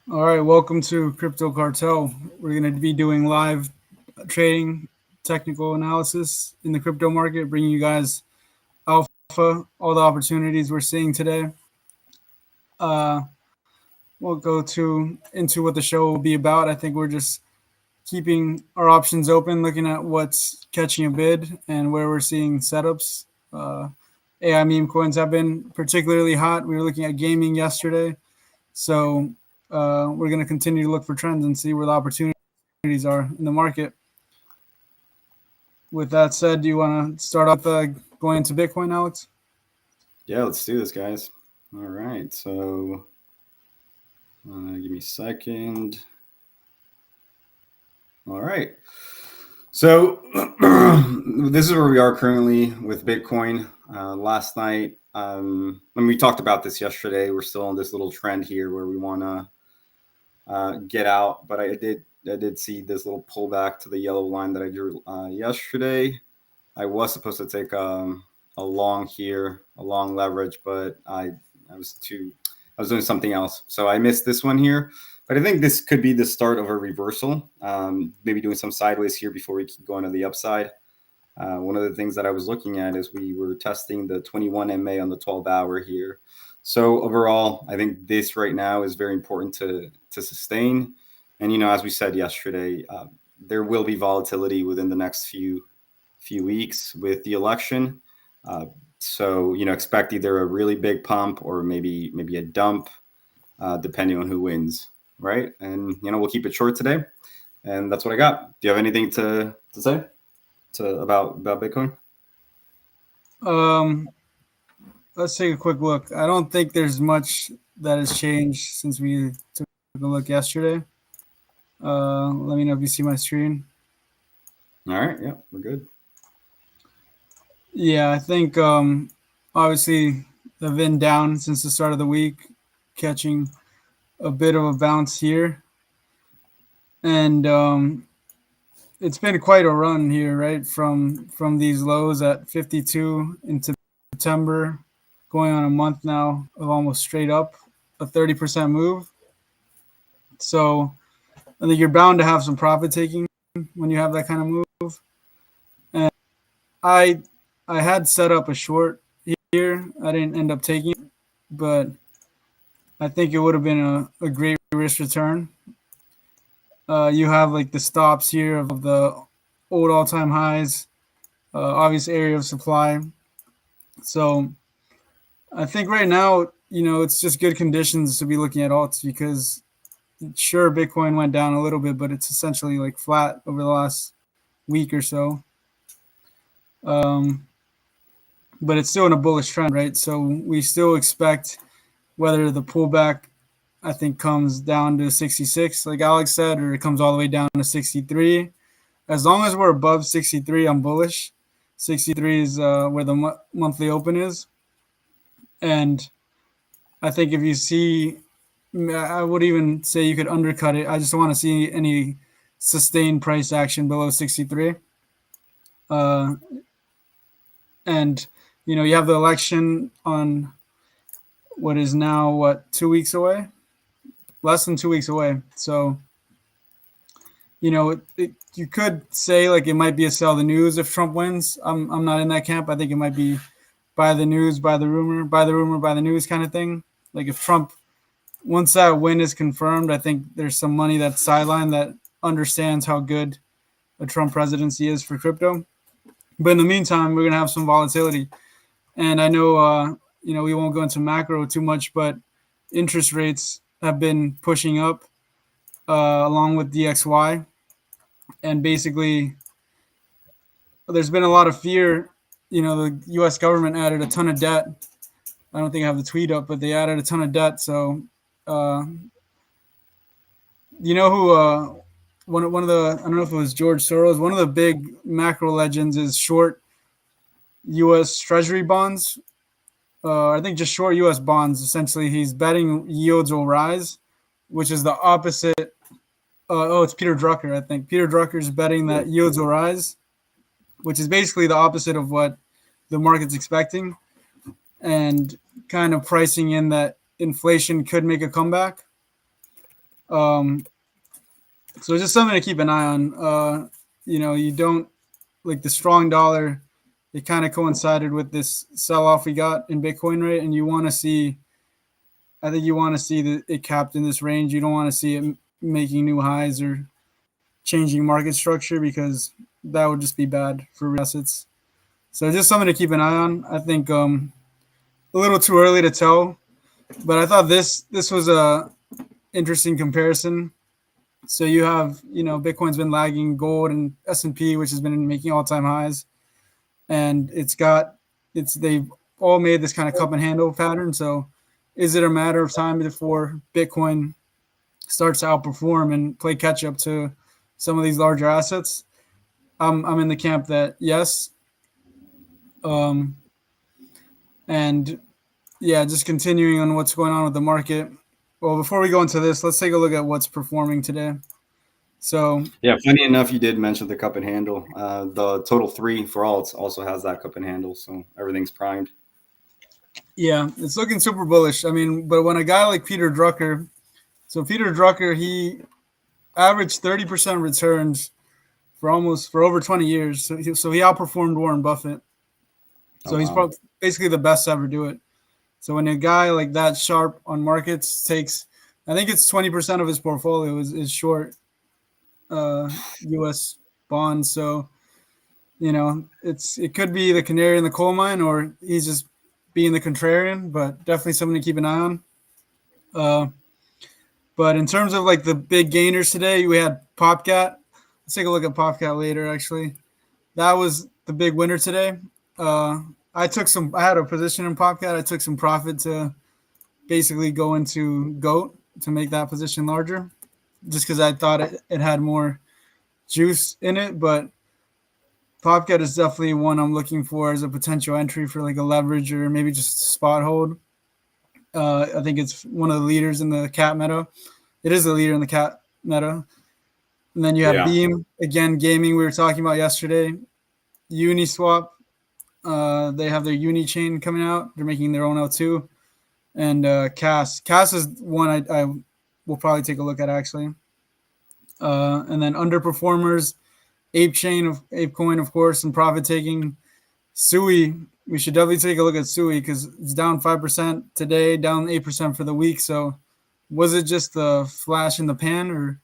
All right, welcome to Crypto Cartel. We're going to be doing live trading, technical analysis in the crypto market, bringing you guys alpha, all the opportunities we're seeing today. Uh, we'll go to into what the show will be about. I think we're just keeping our options open, looking at what's catching a bid and where we're seeing setups. Uh, AI meme coins have been particularly hot. We were looking at gaming yesterday, so we're going to continue to look for trends and see where the opportunities are in the market. With that said, do you want to start off going into Bitcoin, Alex? Yeah, let's do this, guys. All right, so give me a second. All right, so this is where we are currently with Bitcoin. Last night, when we talked about this yesterday, we're still on this little trend here where we want to get out, but I did see this little pullback to the yellow line that I drew yesterday. I was supposed to take a long here, a long leverage, but I was too I was doing something else, so I missed this one here. But I think this could be the start of a reversal. Maybe doing some sideways here before we keep going to the upside. One of the things that I was looking at is we were testing the 21 MA on the 12-hour here. So overall, I think this right now is very important to sustain. And as we said yesterday, there will be volatility within the next few weeks with the election. Uh, so expect either a really big pump or maybe a dump, depending on who wins, right? And we'll keep it short today, and that's what I got. Do you have anything to say about Bitcoin? Um, let's take a quick look. I don't think there's much that has changed since we took a look yesterday. Let me know if you see my screen. All right, yeah, we're good. Yeah, I think obviously they've been down since the start of the week, catching a bit of a bounce here, and it's been quite a run here, right? From these lows at 52 into September, going on a month now of almost straight up a 30% move. So I think you're bound to have some profit taking when you have that kind of move. And I I had set up a short here. I didn't end up taking it, but I think it would have been a great risk return. You have like the stops here of the old all time highs, obvious area of supply. So I think right now, it's just good conditions to be looking at alts because sure, Bitcoin went down a little bit, but it's essentially like flat over the last week or so. Um, but it's still in a bullish trend, right? So we still expect whether the pullback, I think, comes down to 66, like Alex said, or it comes all the way down to 63. As long as we're above 63, I'm bullish. 63 is where the monthly open is. And I think if you see, I would even say you could undercut it. I just don't want to see any sustained price action below 63. Uh, and, you have the election on what is now, 2 weeks away? Less than 2 weeks away. So, you could say like it might be a sell the news if Trump wins. I'm not in that camp. I think it might be buy the news, buy the rumor, buy the rumor, buy the news kind of thing. Like if Trump, once that win is confirmed, I think there's some money that's sidelined that understands how good a Trump presidency is for crypto. But in the meantime, we're gonna have some volatility, and I know we won't go into macro too much, but interest rates have been pushing up along with DXY, and basically there's been a lot of fear. The U.S. government added a ton of debt. I don't think I have the tweet up, but they added a ton of debt. So, uh, you know who? One of the, I don't know if it was George Soros. One of the big macro legends is short U.S. Treasury bonds. I think just short U.S. bonds. Essentially, he's betting yields will rise, which is the opposite. It's Peter Drucker. I think Peter Drucker is betting that yields will rise, which is basically the opposite of what the market's expecting, and kind of pricing in that inflation could make a comeback. So it's just something to keep an eye on. You don't like the strong dollar. It kind of coincided with this sell off we got in Bitcoin rate, and you want to see. I think you want to see it capped in this range. You don't want to see it making new highs or changing market structure because that would just be bad for real assets. So just something to keep an eye on. I think a little too early to tell, but I thought this was a interesting comparison. So you have Bitcoin's been lagging gold and S&P, which has been making all-time highs, and they've all made this kind of cup and handle pattern. So is it a matter of time before Bitcoin starts to outperform and play catch up to some of these larger assets? I'm in the camp that yes. And yeah, just continuing on what's going on with the market. Well, before we go into this, let's take a look at what's performing today. So yeah, funny enough, you did mention the cup and handle. The total 3 for alts also has that cup and handle, so everything's primed. Yeah, it's looking super bullish. I mean, but when a guy like Peter Drucker, he averaged 30% returns for over 20 years. So he outperformed Warren Buffett. So he's probably basically the best to ever do it. So when a guy like that sharp on markets takes, I think it's 20% of his portfolio is short U.S. bonds. So it could be the canary in the coal mine, or he's just being the contrarian. But definitely something to keep an eye on. But in terms of like the big gainers today, we had Popcat. Let's take a look at Popcat later. Actually, that was the big winner today. I had a position in Popcat. I took some profit to basically go into GOAT to make that position larger, just because I thought it had more juice in it. But Popcat is definitely one I'm looking for as a potential entry for like a leverage or maybe just a spot hold. I think it's one of the leaders in the cat meta. It is the leader in the cat meta. And then you have Beam, again, gaming we were talking about yesterday. Uniswap, they have their Uni chain coming out. They're making their own L2. And Cas. Cas is one I will probably take a look at, actually. And then underperformers, ApeCoin, of course, and profit-taking. Sui, we should definitely take a look at Sui because it's down 5% today, down 8% for the week. So was it just the flash in the pan, or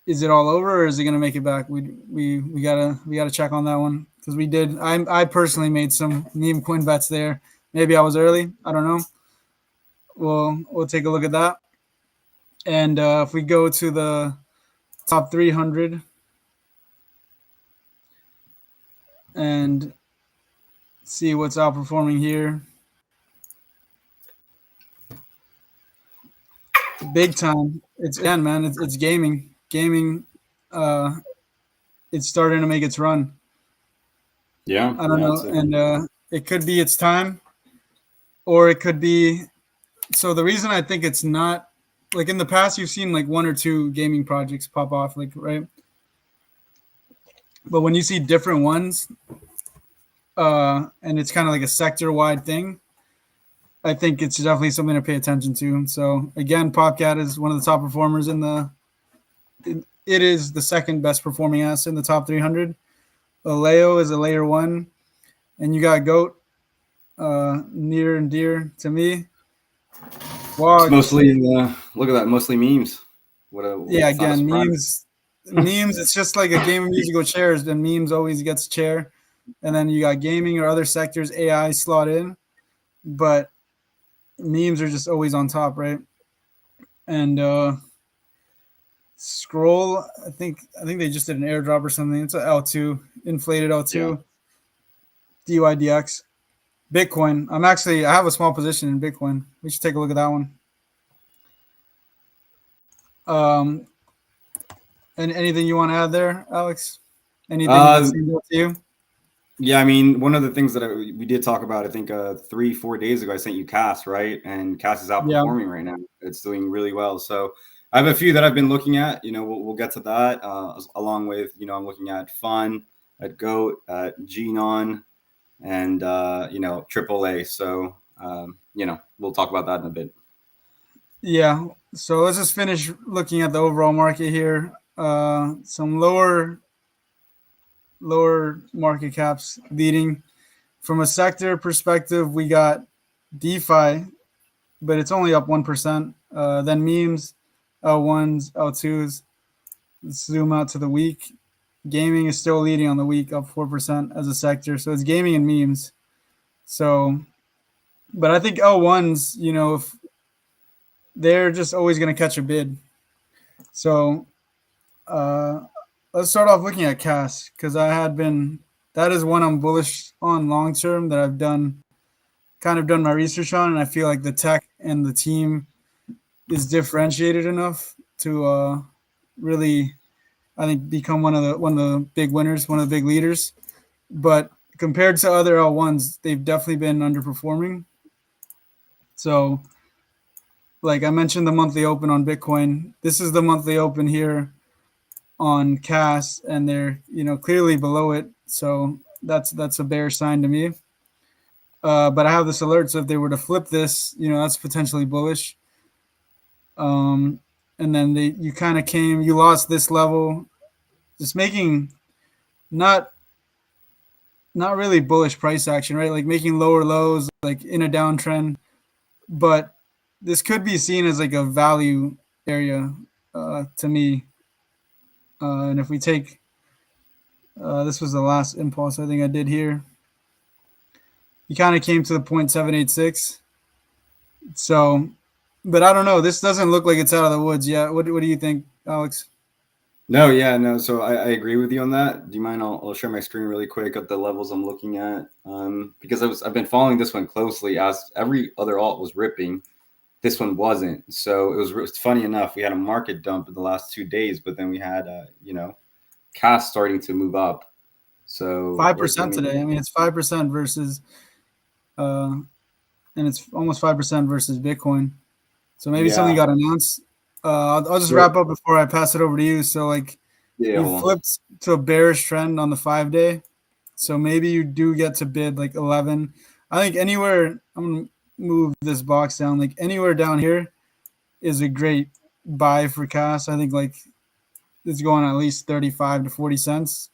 is it all over, or is it going to make it back? We gotta check on that one because we did. I personally made some meme coin bets there. Maybe I was early. I don't know. We'll take a look at that. And if we go to the top 300 and see what's outperforming here. Big time. It's gaming. Gaming it's starting to make its run. Yeah. I don't know. And it could be its time, or it could be. So the reason I think it's not, like in the past, you've seen like one or two gaming projects pop off, like, right? But when you see different ones, and it's kind of like a sector-wide thing, I think it's definitely something to pay attention to. So again, Popcat is one of the top performers it is the second best performing asset in the top 300. Aleo is a layer 1, and you got GOAT, near and dear to me. It's mostly look at that, mostly memes. Again, memes. It's just like a game of musical chairs. Then memes always gets a chair, and then you got gaming or other sectors AI slot in, but memes are just always on top, right? And Scroll, I think they just did an airdrop or something. It's an L2, inflated L2, DYDX. Bitcoin. I have a small position in Bitcoin. We should take a look at that one. And anything you want to add there, Alex? Anything that seems up to you? Yeah, I mean, one of the things that we did talk about, I think 3-4 days ago, I sent you Cas, right? And Cas is outperforming right now. It's doing really well. So I have a few that I've been looking at. We'll get to that along with, I'm looking at Fun, at GOAT, at GNON, and, AAA. So, we'll talk about that in a bit. Yeah. So let's just finish looking at the overall market here. Some lower market caps leading. From a sector perspective, we got DeFi, but it's only up 1%. Then memes, L1s, L2s. Let's zoom out to the week. Gaming is still leading on the week, up 4% as a sector. So it's gaming and memes. So, but I think L1s, if they're just always going to catch a bid. So uh, let's start off looking at CAS because that is one I'm bullish on long term that I've kind of done my research on, and I feel like the tech and the team is differentiated enough to really, I think, become one of the big winners, one of the big leaders. But compared to other L1s, they've definitely been underperforming. So, like I mentioned, the monthly open on Bitcoin. This is the monthly open here on CAS, and they're clearly below it. So that's a bear sign to me. But I have this alert, so if they were to flip this, that's potentially bullish. And then you lost this level, just making not not really bullish price action, right? Like making lower lows, like in a downtrend. But this could be seen as like a value area to me. And if we take this was the last impulse I think I did here. He kind of came to the 0.786. So, but I don't know. This doesn't look like it's out of the woods yet. What do you think, Alex? No, yeah, no. So I agree with you on that. Do you mind? I'll share my screen really quick at the levels I'm looking at, because I've been following this one closely. As every other alt was ripping, this one wasn't. So it was funny enough. We had a market dump in the last 2 days, but then we had CAS starting to move up. So 5% today. I mean, it's 5% versus, and it's almost 5% versus Bitcoin. So maybe something got announced. I'll just wrap up before I pass it over to you. So like, you flipped to a bearish trend on the 5-day. So maybe you do get to bid like 11. I think anywhere, I'm going to move this box down, like anywhere down here is a great buy for CAS. I think like it's going at least 35 to 40 cents.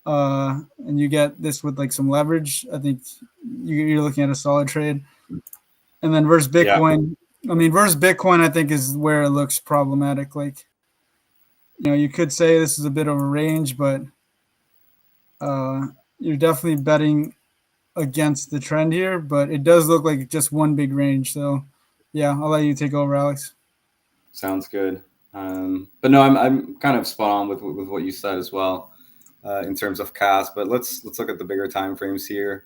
And you get this with like some leverage. I think you're looking at a solid trade. And then versus Bitcoin, versus Bitcoin, I think is where it looks problematic. Like, you could say this is a bit of a range, but you're definitely betting against the trend here. But it does look like just one big range. So, yeah, I'll let you take over, Alex. Sounds good. But no, I'm kind of spot on with what you said as well in terms of CAS. But let's look at the bigger time frames here.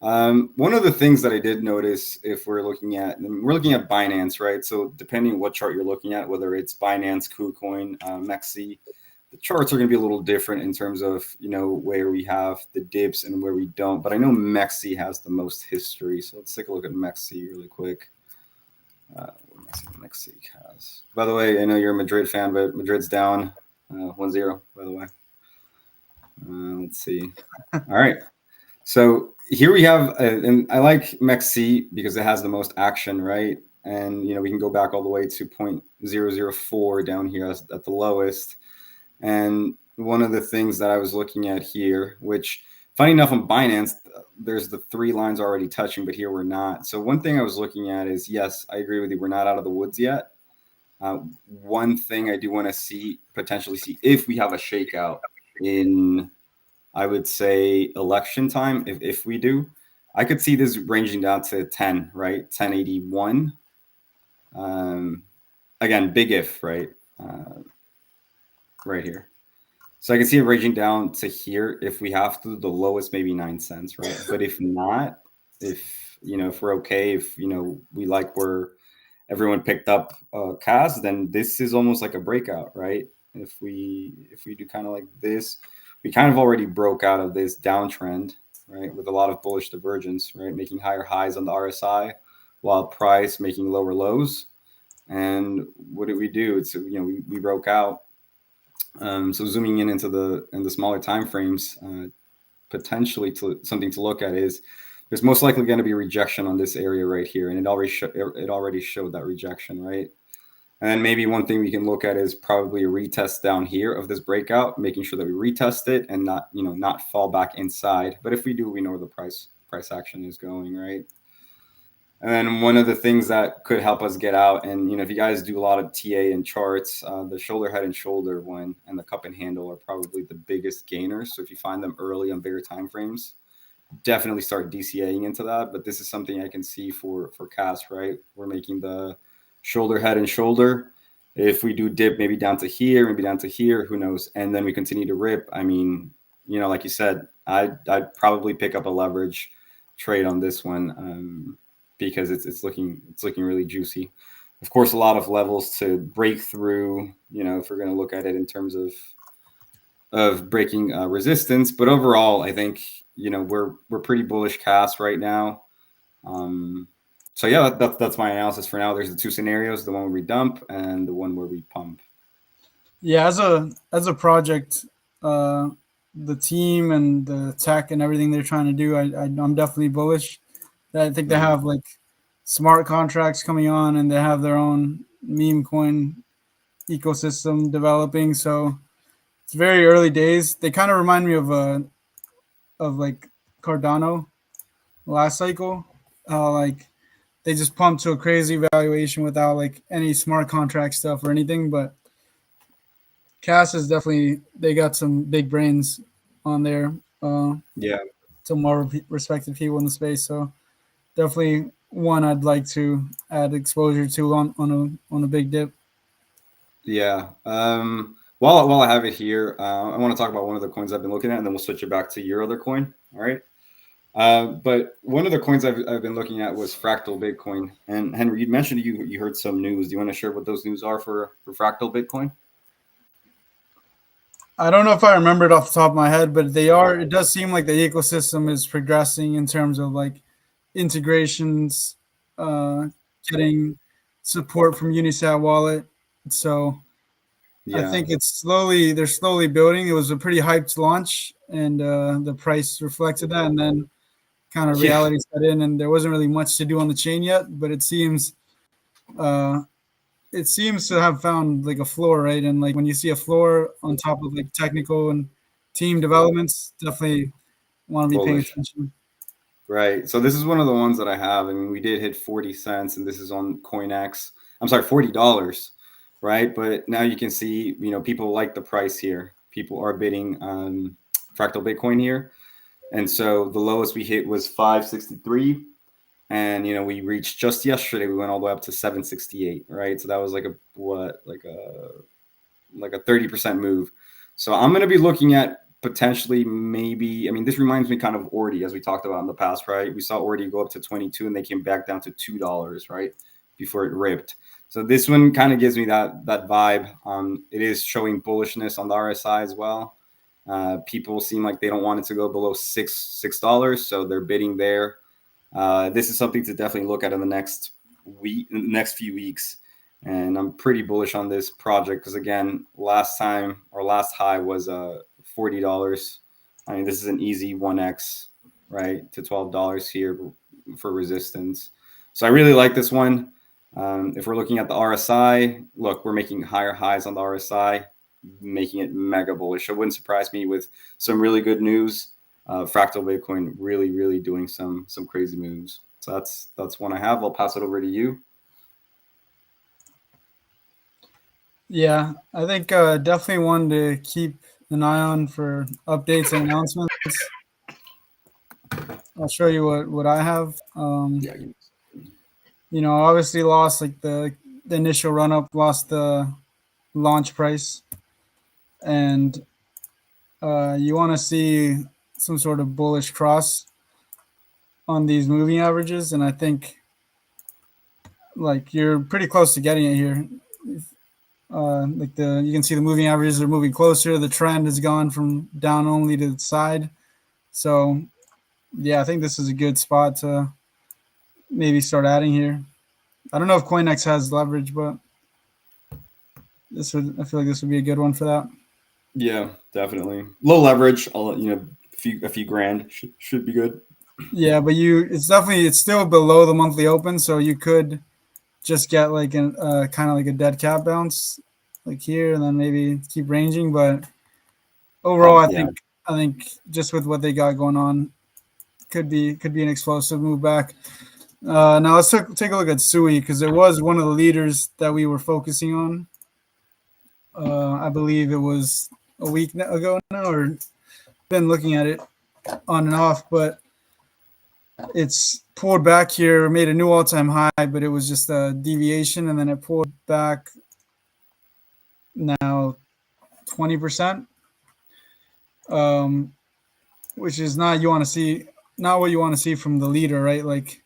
One of the things that I did notice, if we're looking at Binance, right? So depending on what chart you're looking at, whether it's Binance, KuCoin, MEXC, the charts are going to be a little different in terms of where we have the dips and where we don't. But I know MEXC has the most history, so let's take a look at MEXC really quick. MEXC has. By the way, I know you're a Madrid fan, but Madrid's down 1-0. By the way, let's see. All right. So here we have, and I like MEXC because it has the most action, right? And, we can go back all the way to 0.004 down here at the lowest. And one of the things that I was looking at here, which funny enough on Binance, there's the 3 lines already touching, but here we're not. So one thing I was looking at is, yes, I agree with you. We're not out of the woods yet. One thing I do want to potentially see if we have a shakeout in, I would say, election time. If we do, I could see this ranging down to 10, right? 1081. Again, big if, right? Right here. So I can see it ranging down to here. If we have to, the lowest maybe 9 cents, right? But if not, if we're okay, if we like where everyone picked up CAS, then this is almost like a breakout, right? If we do kind of like this, we kind of already broke out of this downtrend, right? With a lot of bullish divergence, right? Making higher highs on the RSI while price making lower lows. And what did we do? It's we broke out. So zooming into the smaller time frames, potentially something to look at is there's most likely going to be rejection on this area right here, and it already showed that rejection, right? And then maybe one thing we can look at is probably a retest down here of this breakout, making sure that we retest it and not fall back inside. But if we do, we know where the price action is going, right? And then one of the things that could help us get out, and if you guys do a lot of TA and charts, the shoulder, head, and shoulder one and the cup and handle are probably the biggest gainers. So if you find them early on bigger time frames, definitely start DCAing into that. But this is something I can see for CAS, right? We're making the shoulder, head, and shoulder. If we do dip maybe down to here, maybe down to here, who knows? And then we continue to rip. I mean, like you said, I'd probably pick up a leverage trade on this one. Because it's looking really juicy. Of course, a lot of levels to break through, if we're going to look at it in terms of breaking resistance. But overall, I think, we're pretty bullish CAS right now. So yeah, that's my analysis for now. There's the two scenarios, the one where we dump and the one where we pump. Yeah, as a project, the team and the tech and everything they're trying to do, I'm definitely bullish. I think they have like smart contracts coming on, and they have their own meme coin ecosystem developing. So it's very early days. They kind of remind me of like Cardano last cycle. Like they just pumped to a crazy valuation without like any smart contract stuff or anything. But CAS is definitely, they got some big brains on there. Yeah. Some more respected people in the space. So definitely one I'd like to add exposure to on a big dip. Yeah. While I have it here, I want to talk about one of the coins I've been looking at, and then we'll switch it back to your other coin. All right. But one of the coins I've been looking at was Fractal Bitcoin. And Henry, you mentioned you heard some news. Do you want to share what those news are for Fractal Bitcoin? I don't know if I remember it off the top of my head, but it does seem like the ecosystem is progressing in terms of like integrations, getting support from Unisat wallet. So I think they're slowly building. It was a pretty hyped launch, and the price reflected that, and then kind of reality set in, and there wasn't really much to do on the chain yet, but it seems to have found like a floor, right? And like when you see a floor on top of like technical and team developments, definitely want to be paying attention. Right. So this is one of the ones that I have. I mean, we did hit 40 cents, and this is on CoinEx. I'm sorry, $40, right? But now you can see, people like the price here. People are bidding Fractal Bitcoin here. And so the lowest we hit was 563. And, we reached just yesterday, we went all the way up to 768, right? So that was like a 30% move. So I'm going to be looking at potentially maybe, I mean, this reminds me kind of Ordi, as we talked about in the past, right? We saw Ordi go up to 22 and they came back down to $2, right? Before it ripped. So this one kind of gives me that vibe. It is showing bullishness on the RSI as well. People seem like they don't want it to go below $6, so they're bidding there. This is something to definitely look at in the next few weeks. And I'm pretty bullish on this project because, again, last high was $40. I mean, this is an easy 1x, right, to $12 here for resistance. So I really like this one. If we're looking at the RSI, look, we're making higher highs on the RSI, making it mega bullish. It wouldn't surprise me with some really good news. Fractal Bitcoin really, really doing some crazy moves. So that's one I have. I'll pass it over to you. Yeah, I think definitely one to keep an eye on for updates and announcements. I'll show you what I have. Obviously lost like the initial run up, lost the launch price, and you want to see some sort of bullish cross on these moving averages, and I think like you're pretty close to getting it here. You can see the moving averages are moving closer. The trend has gone from down only to the side. So yeah, I think this is a good spot to maybe start adding here. I don't know if CoinEx has leverage, but I feel like this would be a good one for that. Yeah, definitely. Low leverage, a few grand should be good. Yeah, but it's still below the monthly open, so you could just get like an kind of like a dead cat bounce like here, and then maybe keep ranging. But overall, Yeah. I think just with what they got going on, could be an explosive move back. Now let's take a look at Sui because it was one of the leaders that we were focusing on. I believe it was a week ago now, or been looking at it on and off, but it's pulled back here, made a new all-time high, but it was just a deviation, and then it pulled back now 20%, which is not what you want to see from the leader, right? Like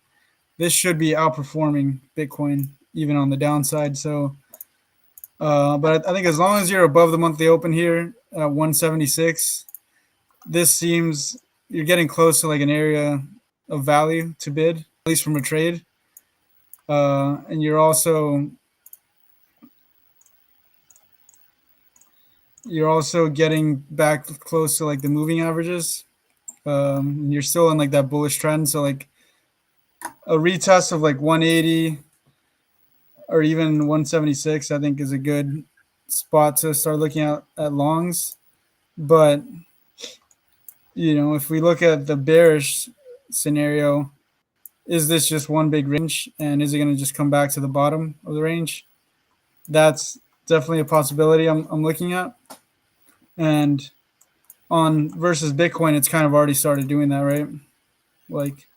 this should be outperforming Bitcoin even on the downside. So, but I think as long as you're above the monthly open here at 176, this seems you're getting close to like an area of value to bid, at least from a trade. And you're also getting back close to like the moving averages. You're still in like that bullish trend. So like a retest of like 180 or even 176, I think is a good spot to start looking at longs. But if we look at the bearish scenario, is this just one big range, and is it going to just come back to the bottom of the range? That's definitely a possibility I'm looking at. And on versus Bitcoin, it's kind of already started doing that, right? Like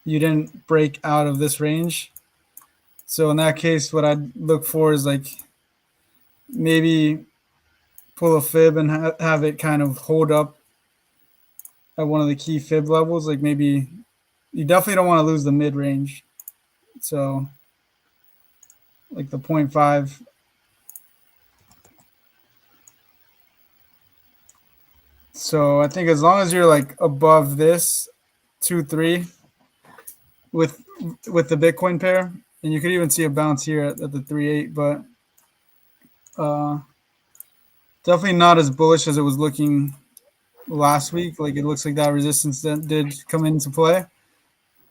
you didn't break out of this range. So in that case, what I'd look for is like maybe pull a fib and have it kind of hold up at one of the key fib levels. Like maybe you definitely don't want to lose the mid range. So like the 0.5. So I think as long as you're like above this 2-3 with the Bitcoin pair, and you could even see a bounce here at the 3.8, but definitely not as bullish as it was looking last week. Like it looks like that resistance that did come into play.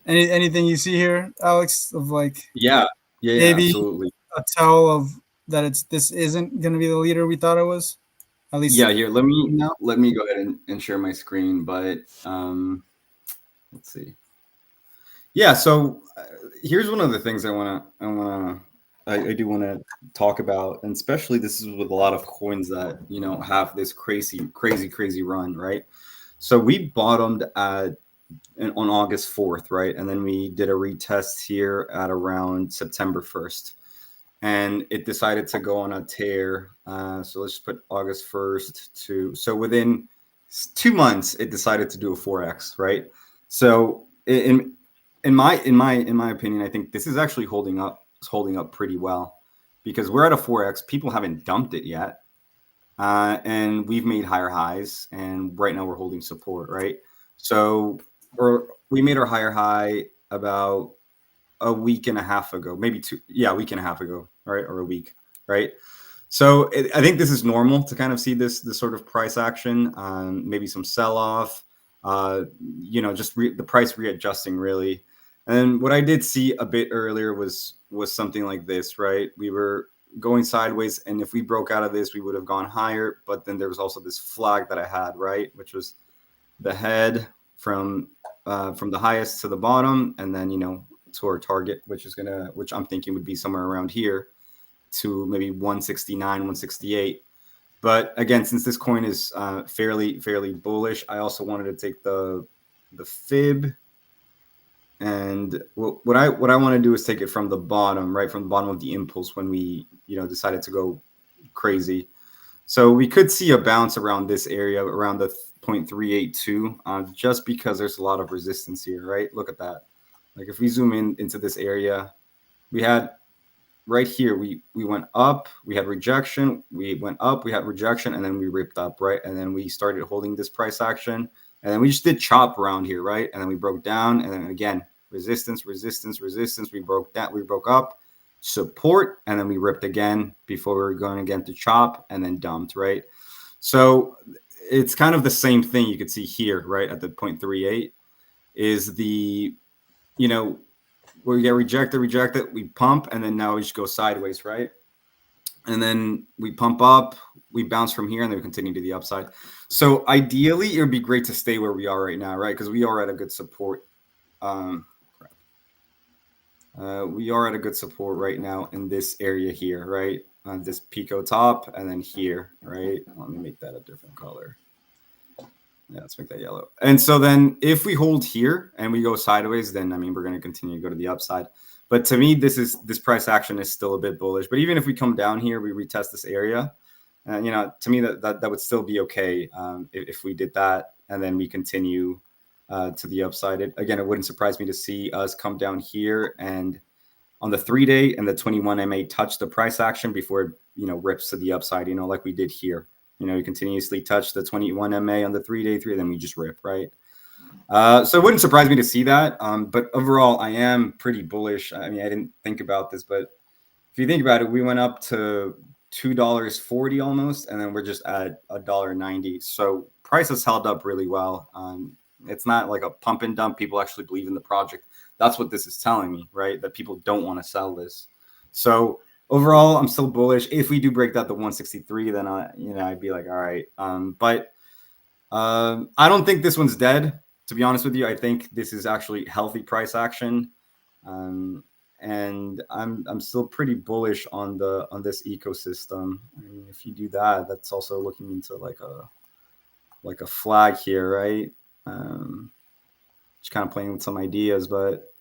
Anything you see here, Alex, of like Yeah. Yeah. maybe Absolutely. a tell of that this isn't going to be the leader we thought it was, at least Yeah. Here, let me now. let me go ahead and share my screen. But let's see. Yeah. So here's one of the things I do want to talk about, and especially this is with a lot of coins that have this crazy run, right? So we bottomed on August 4th, right? And then we did a retest here at around September 1st. And it decided to go on a tear. So let's just put August 1st so within 2 months, it decided to do a 4x, right? So in my opinion, I think this is actually holding up pretty well because we're at a 4x. People haven't dumped it yet. And we've made higher highs, and right now we're holding support, right? So we made our higher high about a week and a half ago, maybe a week and a half ago, right? Or a week, right? So I think this is normal to kind of see this sort of price action, maybe some sell off, just the price readjusting really. And what I did see a bit earlier was something like this, right? We were going sideways, and if we broke out of this, we would have gone higher. But then there was also this flag that I had, right, which was the head from the highest to the bottom, and then to our target, which I'm thinking would be somewhere around here to maybe 169, 168. But again, since this coin is fairly bullish, I also wanted to take the fib. And what I want to do is take it from the bottom, right from the bottom of the impulse when we decided to go crazy. So we could see a bounce around this area, around the 0.382, just because there's a lot of resistance here, right? Look at that. Like if we zoom into this area, we had right here, we went up, we had rejection, we went up, we had rejection, and then we ripped up, right? And then we started holding this price action. And then we just did chop around here, right? And then we broke down, and then again, resistance. We broke up, support, and then we ripped again before we were going again to chop and then dumped, right? So it's kind of the same thing you could see here, right, at the 0.38. is the, you know, where we get rejected, we pump, and then now we just go sideways, right? And then we pump up, we bounce from here, and then we continue to the upside. So ideally, it would be great to stay where we are right now, right? Because we are at a good support. We are at a good support right now in this area here, right? On this Pico top, and then here, right? Let me make that a different color. Yeah, let's make that yellow. And so then if we hold here and we go sideways, then I mean we're going to continue to go to the upside. But to me, this price action is still a bit bullish. But even if we come down here, we retest this area, you know, to me that would still be okay if we did that, and then we continue to the upside. Again, it wouldn't surprise me to see us come down here and on the 3-day and the 21 MA touch the price action before it, you know, rips to the upside, you know, like we did here. You know, you continuously touch the 21 MA on the 3-day, then we just rip, right? So it wouldn't surprise me to see that. But overall, I am pretty bullish. I mean, I didn't think about this, but if you think about it, we went up to $2.40 almost, and then we're just at $1.90. So price has held up really well. It's not like a pump and dump. People actually believe in the project. That's what this is telling me, right? That people don't want to sell this. So overall, I'm still bullish. If we do break that to 163, then I'd be like, all right. But I don't think this one's dead. To be honest with you, I think this is actually healthy price action, and I'm still pretty bullish on this ecosystem. I mean, if you do that, that's also looking into like a flag here, right? Just kind of playing with some ideas, but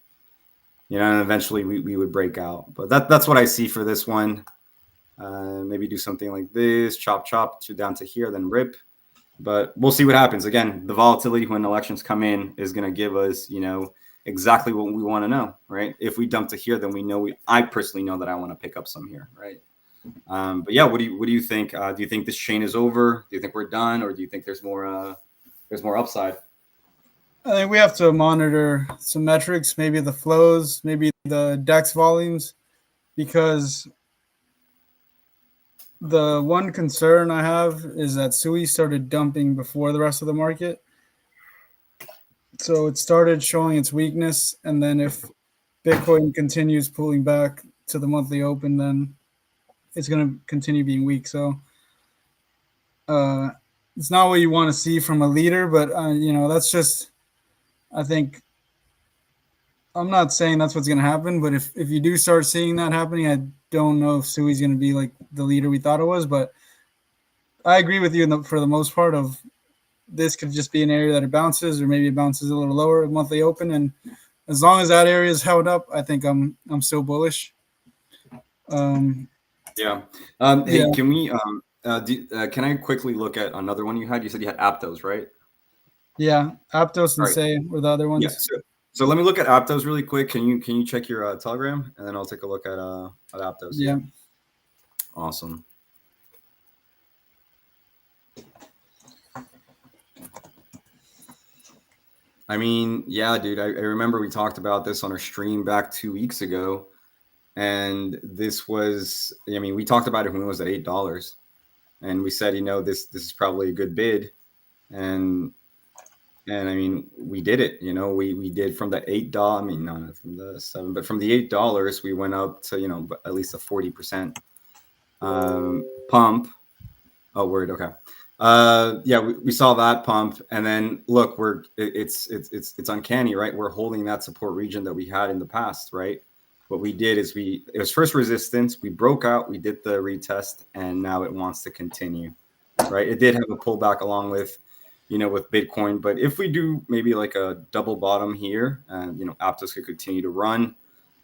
you know, and eventually we would break out. But that's what I see for this one. Maybe do something like this, chop down to here, then rip. But we'll see what happens. Again, the volatility when elections come in is going to give us, you know, exactly what we want to know, right? If we dump to here, then we know I personally know that I want to pick up some here, right? But yeah, what do you think? Do you think this chain is over? Do you think we're done, or do you think there's more upside? I think we have to monitor some metrics, maybe the flows, maybe the DEX volumes, because the one concern I have is that SUI started dumping before the rest of the market. So it started showing its weakness, and then if Bitcoin continues pulling back to the monthly open, then it's going to continue being weak. So it's not what you want to see from a leader, but you know, that's just, I think, I'm not saying that's what's going to happen, but if you do start seeing that happening, I don't know if Sui's going to be like the leader we thought it was. But I agree with you for the most part of this could just be an area that it bounces, or maybe it bounces a little lower at monthly open. And as long as that area is held up, I think I'm still bullish. Yeah. Hey, can we can I quickly look at another one you had? You said you had Aptos, right? Yeah, Aptos and Say were the other ones. Yeah. So let me look at Aptos really quick. Can you check your Telegram, and then I'll take a look at Aptos. Yeah. Awesome. I mean, yeah, dude. I remember we talked about this on our stream back 2 weeks ago, and this was. I mean, we talked about it when it was at $8, and we said, you know, this is probably a good bid, and I mean, we did it. You know, we did from the $8. I mean, not from the $7, but from the $8, we went up to, you know, at least a 40% pump. Oh, word. Okay. Yeah, we saw that pump, and then look, it's uncanny, right? We're holding that support region that we had in the past, right? What we did is it was first resistance, we broke out, we did the retest, and now it wants to continue, right? It did have a pullback along with, you know, with Bitcoin, but if we do maybe like a double bottom here, and you know, Aptos could continue to run.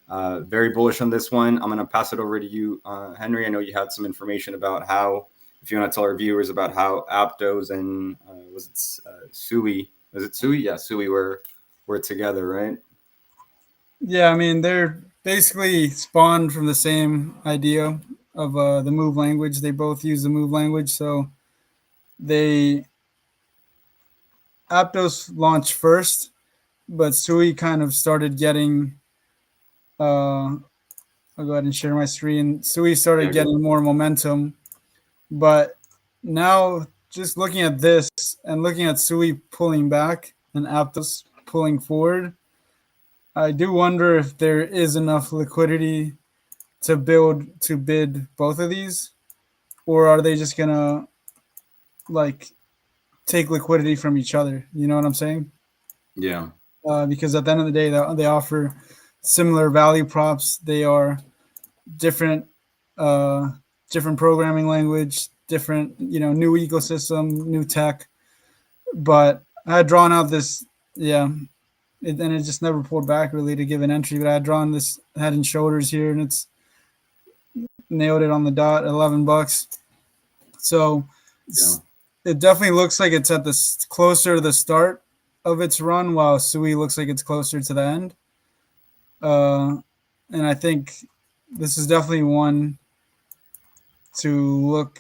Very bullish on this one. I'm going to pass it over to you, Henry. I know you had some information about how, if you want to tell our viewers about how Aptos and was it Sui? Was it Sui? Yeah, Sui were together, right? Yeah, I mean, they're basically spawned from the same idea of the move language. They both use the move language, so Aptos launched first, but Sui kind of started getting. I'll go ahead and share my screen. Sui started getting more momentum, but now just looking at this and looking at Sui pulling back and Aptos pulling forward. I do wonder if there is enough liquidity to bid both of these, or are they just gonna like take liquidity from each other? You know what I'm saying? Yeah. Because at the end of the day, they offer similar value props. They are different, different programming language, different, new ecosystem, new tech. But I had drawn out this, and it just never pulled back really to give an entry. But I had drawn this head and shoulders here, and it's nailed it on the dot, $11. So Yeah. it definitely looks like it's at the closer to the start of its run, while Sui looks like it's closer to the end. And I think this is definitely one to look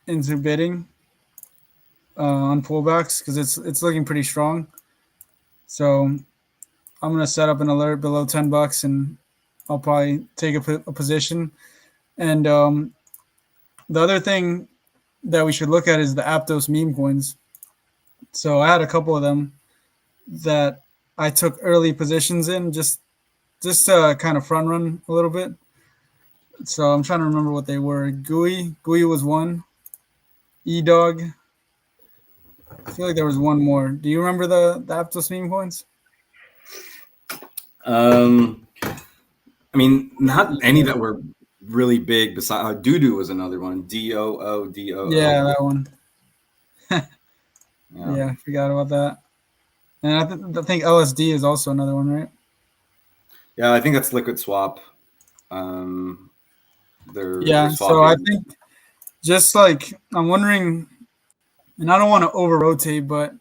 into bidding on pullbacks because it's looking pretty strong. So I'm gonna set up an alert below $10, and I'll probably take a position. And the other thing that we should look at is the Aptos meme coins. So I had a couple of them that I took early positions in just to kind of front run a little bit. So I'm trying to remember what they were. GUI was one. eDog. I feel like there was one more. Do you remember the Aptos meme coins? I mean, not any that were really big. Besides, Doodoo was another one. DOODO. Yeah, that one. Yeah. Yeah, I forgot about that. And I think LSD is also another one, right? Yeah, I think that's Liquid Swap. They're So I swapping. think just like I'm wondering, and I don't want to over rotate, but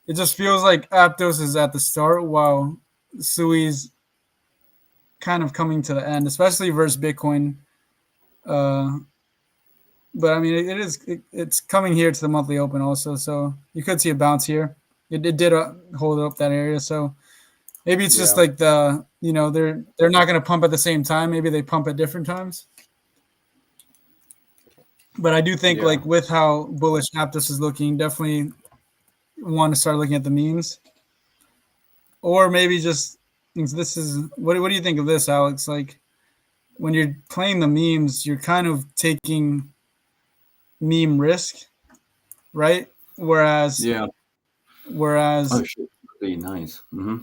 it just feels like Aptos is at the start while Sui's kind of coming to the end, especially versus Bitcoin. But I mean, it's coming here to the monthly open also, so you could see a bounce here. It did hold up that area, so maybe it's just like they're not going to pump at the same time. Maybe they pump at different times. But I do think like with how bullish Aptos is looking, definitely want to start looking at the memes, or maybe just this is what do you think of this, Alex? Like when you're playing the memes, you're kind of taking meme risk, right? Whereas Oh, shit. Pretty nice. Mm-hmm.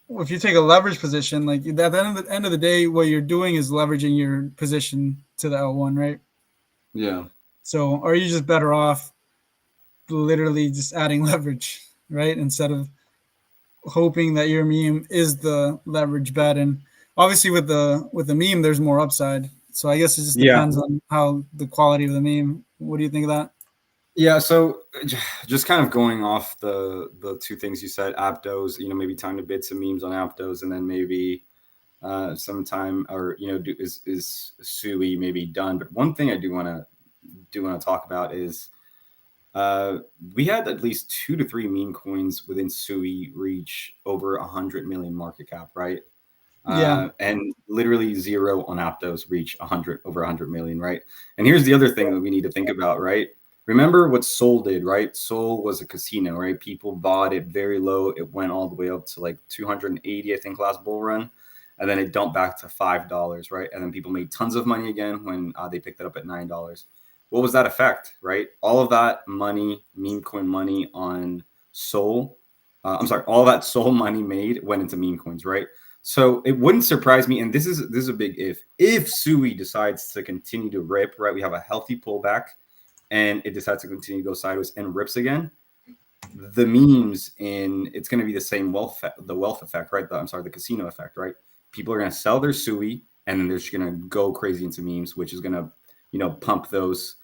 If you take a leverage position, like at the end of the day, what you're doing is leveraging your position to the L1, right? Yeah. So are you just better off literally just adding leverage, right? Instead of hoping that your meme is the leverage bet. And obviously with the meme, there's more upside. So I guess it just depends on how the quality of the meme. What do you think of that? Yeah, so just kind of going off the two things you said, Aptos, maybe time to bid some memes on Aptos, and then maybe sometime or is Sui maybe done. But one thing I do want to talk about is we had at least 2 to 3 meme coins within Sui reach over 100 million market cap, right? And literally 0 on Aptos reach over 100 million, right? And here's the other thing that we need to think about, right? Remember what Sol did, right? Sol was a casino, right? People bought it very low. It went all the way up to like 280, I think, last bull run. And then it dumped back to $5, right? And then people made tons of money again when they picked it up at $9. What was that effect, right? All of that money, meme coin money on Sol, all that Sol money made went into meme coins, right? So it wouldn't surprise me, and this is a big if Sui decides to continue to rip, right? We have a healthy pullback, and it decides to continue to go sideways and rips again. The memes it's going to be the same wealth effect, right? The casino effect, right? People are going to sell their Sui, and then they're just going to go crazy into memes, which is going to pump those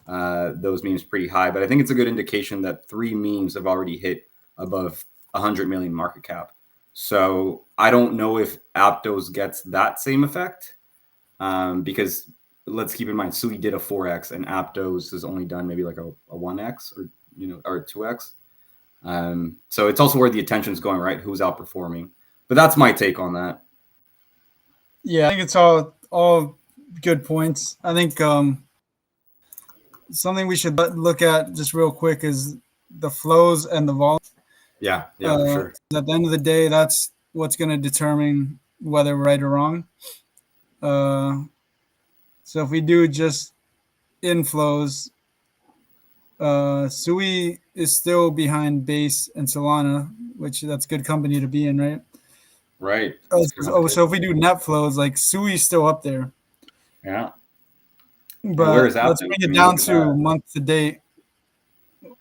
memes pretty high. But I think it's a good indication that 3 memes have already hit above 100 million market cap. So I don't know if Aptos gets that same effect because let's keep in mind Sui did a 4x and Aptos has only done maybe like a 1x or a 2x. So it's also where the attention is going, right? Who's outperforming? But that's my take on that. Yeah, I think it's all good points. I think something we should look at just real quick is the flows and the volume. Yeah, for sure. At the end of the day, that's what's going to determine whether we're right or wrong. So if we do just inflows, Sui is still behind Base and Solana, which that's good company to be in, right? Right. So if we do net flows, like Sui's still up there. Yeah. But where is that? let's bring it down to month to date,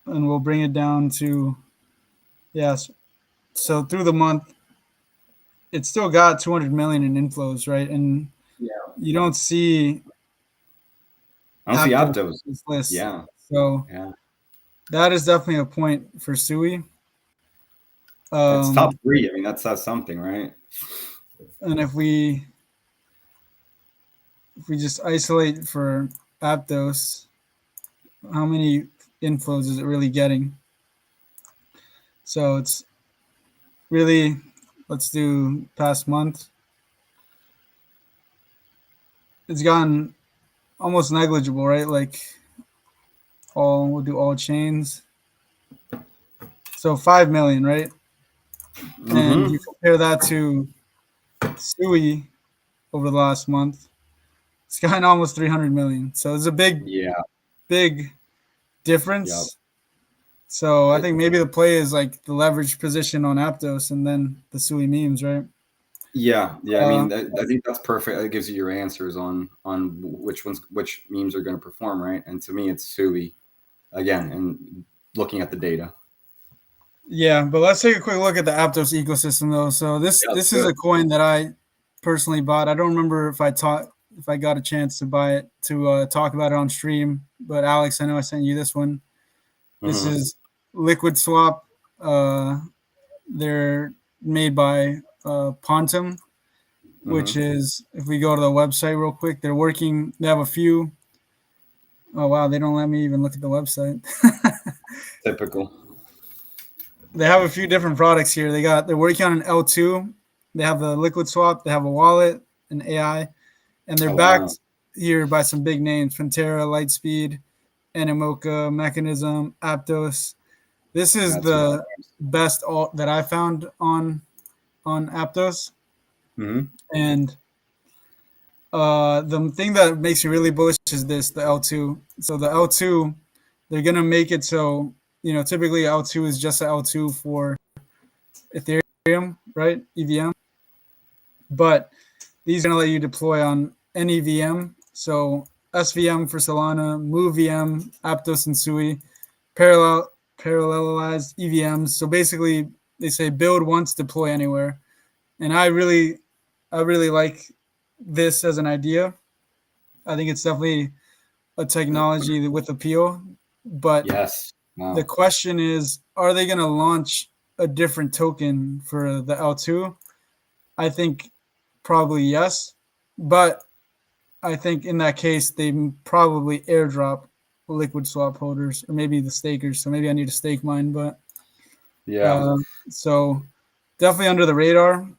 and we'll bring it down to, yes. So through the month, it's still got 200 million in inflows, right? And you don't see. I don't see Aptos. This list. Yeah. So that is definitely a point for Sui. It's top 3. I mean, that says something, right? And if we just isolate for Aptos, how many inflows is it really getting? So it's really, let's do past month. It's gotten almost negligible, right? Like we'll do all chains. So 5 million, right? Mm-hmm. And you compare that to Sui over the last month, it's gotten almost 300 million. So it's a big difference. Yep. So I think maybe the play is like the leverage position on Aptos and then the Sui memes, right? Yeah. I mean, I think that's perfect. It gives you your answers on which memes are going to perform, right? And to me, it's Sui again, and looking at the data. Yeah, but let's take a quick look at the Aptos ecosystem, though. So this is a coin that I personally bought. I don't remember if I got a chance to buy it to talk about it on stream. But Alex, I know I sent you this one. This is Liquid Swap. They're made by Pontum, which is, if we go to the website real quick, they have a few. Oh, wow, they don't let me even look at the website. Typical. They have a few different products here. They're working on an L2. They have the Liquid Swap. They have a wallet, an AI, and they're backed here by some big names: Pantera, Lightspeed, Animoca, Mechanism, Aptos. This is the best alt that I found on Aptos. And the thing that makes me really bullish is the L2. So the L2, they're gonna make it so, typically L2 is just an L2 for Ethereum, right? EVM. But these are going to let you deploy on any VM. So SVM for Solana, MoveVM, Aptos, and Sui, parallelized EVMs. So basically, they say build once, deploy anywhere. And I really like this as an idea. I think it's definitely a technology with appeal. But the question is, are they going to launch a different token for the L2? I think probably yes. But I think in that case, they probably airdrop Liquid Swap holders or maybe the stakers. So maybe I need to stake mine. But so definitely under the radar.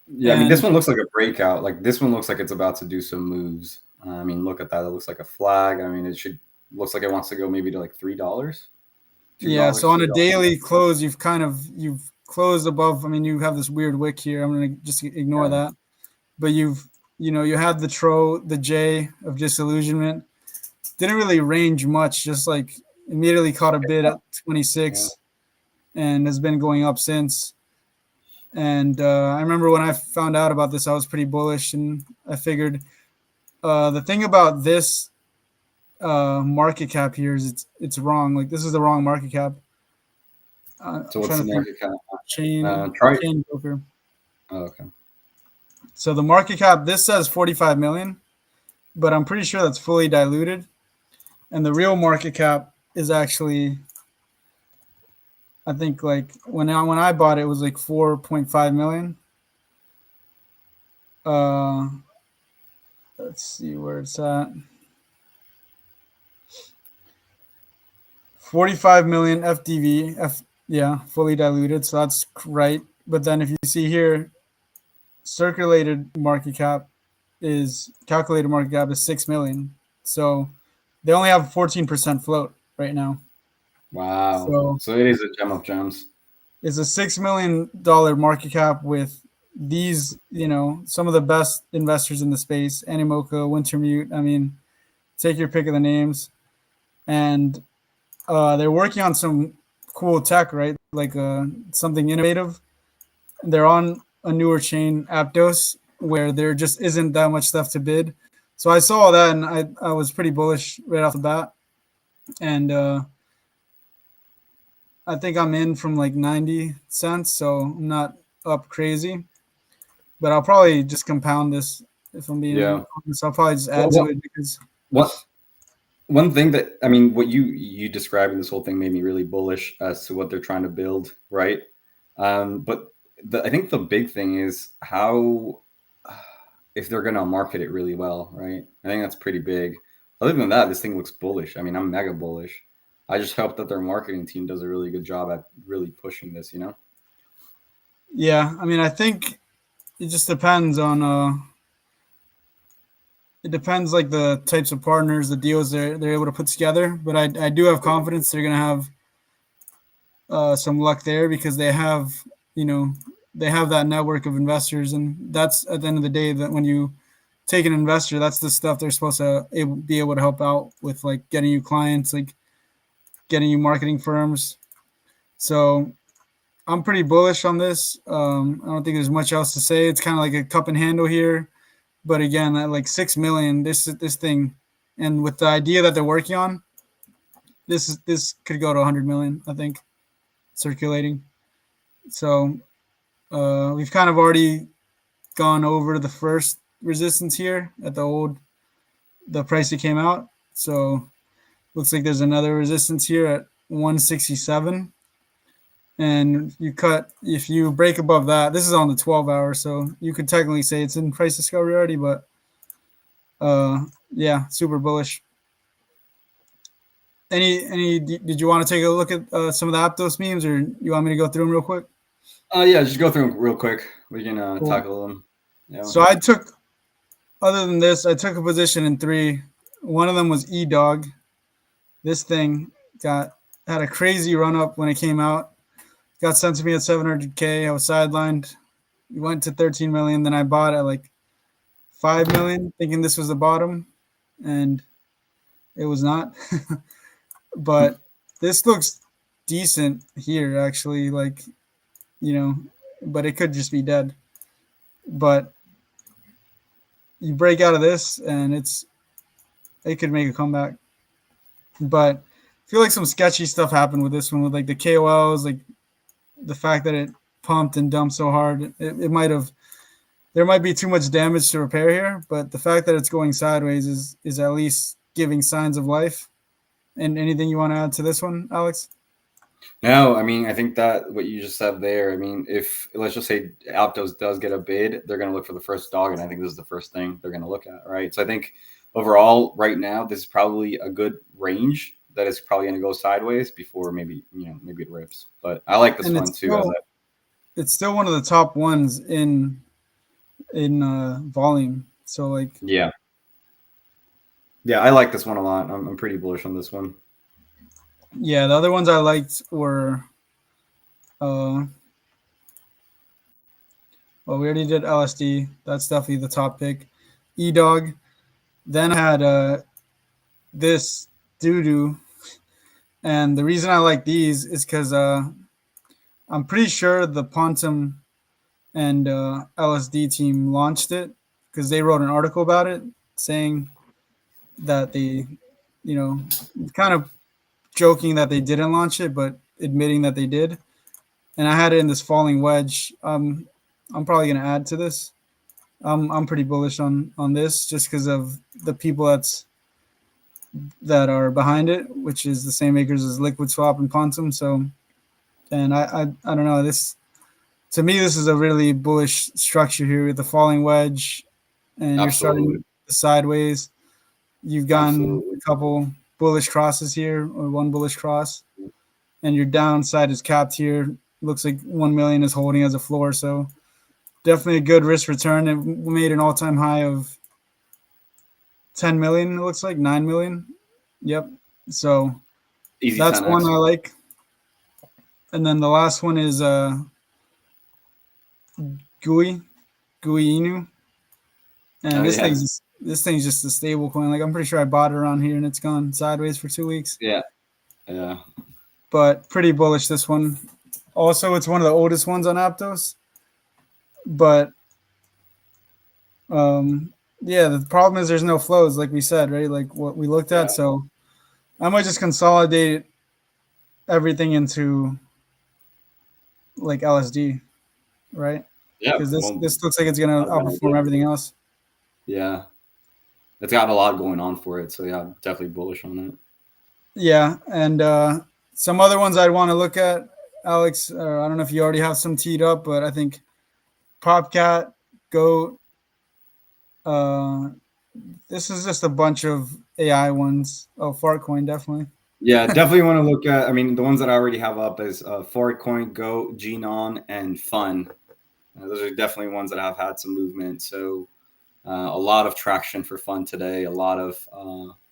Yeah, I mean, this one looks like a breakout. Like this one looks like it's about to do some moves. I mean, look at that. It looks like a flag. I mean, looks like it wants to go maybe to like $3. Yeah. So on a daily close, you've closed above. I mean, you have this weird wick here. I'm going to just ignore that. But you had the J of disillusionment. Didn't really range much. Just like immediately caught a bid at 26, and has been going up since. And I remember when I found out about this, I was pretty bullish, and I figured the thing about this market cap here is it's wrong. Like this is the wrong market cap. So what's the market cap? Chain broker. Oh, okay. So the market cap, this says 45 million, but I'm pretty sure that's fully diluted. And the real market cap is actually, I think like when I bought it, it was like 4.5 million. Let's see where it's at. 45 million FDV, fully diluted. So that's right. But then if you see here, calculated market cap is 6 million. So they only have 14% float right now. Wow. So So it is a gem of gems. it's a $6 million market cap with these, some of the best investors in the space: Animoca, Wintermute. I mean, take your pick of the names, and they're working on some cool tech, right? Like something innovative. They're on a newer chain, Aptos, where there just isn't that much stuff to bid. So I saw that, and I was pretty bullish right off the bat. And I think I'm in from like 90 cents, so I'm not up crazy. But I'll probably just compound this if I'm being Yeah. honest. I'll probably just What add to what it because what one thing that I mean, what you describing this whole thing made me really bullish as to what they're trying to build, right? But I think the big thing is how if they're going to market it really well, right? I think that's pretty big. Other than that, this thing looks bullish. I mean, I'm mega bullish. I just hope that their marketing team does a really good job at really pushing this, you know? yeah, I mean I think it just depends on it depends like the types of partners, the deals they're able to put together. But I do have confidence they're gonna have some luck there because you know they have that network of investors, and that's at the end of the day that when you take an investor, that's the stuff they're supposed to be able to help out with, like getting you clients, like getting you marketing firms. So I'm pretty bullish on this. I don't think there's much else to say. It's kind of like a cup and handle here, but again, at like 6 million, this thing, and with the idea that they're working on, this could go to 100 million. I think circulating. So we've kind of already gone over the first resistance here at the price it came out. So looks like there's another resistance here at 167. And if you break above that, this is on the 12 hour, so you could technically say it's in price discovery already, but yeah, super bullish. Did you want to take a look at some of the Aptos memes, or you want me to go through them real quick? Yeah, just go through them real quick. We can Cool. tackle them. Yeah. So other than this, I took a position in three. One of them was E-Dog. This thing had a crazy run up when it came out. Got sent to me at 700K. I was sidelined. It went to 13 million. Then I bought at like 5 million, thinking this was the bottom, and it was not. But this looks decent here, actually. Like, but it could just be dead. But you break out of this, and it could make a comeback. But I feel like some sketchy stuff happened with this one, with like the KOLs, like the fact that it pumped and dumped so hard. It might have. There might be too much damage to repair here, but the fact that it's going sideways is at least giving signs of life. And anything you want to add to this one, Alex? No, I mean, I think that what you just said there, I mean, if let's just say Aptos does get a bid, they're going to look for the first dog. And I think this is the first thing they're going to look at, right? So I think overall, right now, this is probably a good range that is probably going to go sideways before maybe it rips. But I like this one too. It's still one of the top ones in volume. So like, yeah, I like this one a lot. I'm pretty bullish on this one. Yeah, the other ones I liked were, well, we already did LSD. That's definitely the top pick. E-Dog. Then I had this doo-doo. And the reason I like these is because I'm pretty sure the Pontum and LSD team launched it because they wrote an article about it saying that they, kind of joking that they didn't launch it, but admitting that they did. And I had it in this falling wedge. I'm probably going to add to this. I'm pretty bullish on this just because of the people that are behind it, which is the same makers as Liquid Swap and Pontum. So, and I don't know, this to me this is a really bullish structure here with the falling wedge, and you're starting sideways. You've gotten a couple bullish crosses here, or one bullish cross, and your downside is capped here. Looks like 1 million is holding as a floor, so definitely a good risk return. It made an all-time high of 10 million. It looks like 9 million. Yep. So Easy That's 10x. one I like. And then the last one is GUI Inu. And Oh yeah, this thing's just a stable coin. Like I'm pretty sure I bought it around here and it's gone sideways for 2 weeks. yeah, yeah. But pretty bullish this one. Also, it's one of the oldest ones on Aptos. But yeah, the problem is there's no flows, like we said, right? Like what we looked at. Yeah. So I might just consolidate everything into like LSD, right? Yeah. Because Well, this looks like it's gonna outperform everything else. yeah. It's got a lot going on for it. So yeah, I'm definitely bullish on it. Yeah, and some other ones I'd want to look at, Alex. I don't know if you already have some teed up, but I think Popcat, Goat. This is just a bunch of AI ones. Oh, Fartcoin definitely. Yeah, definitely want to look at. I mean, the ones that I already have up is Fartcoin, Go, Genon, and Fun. Those are definitely ones that have had some movement. So a lot of traction for Fun today, a lot of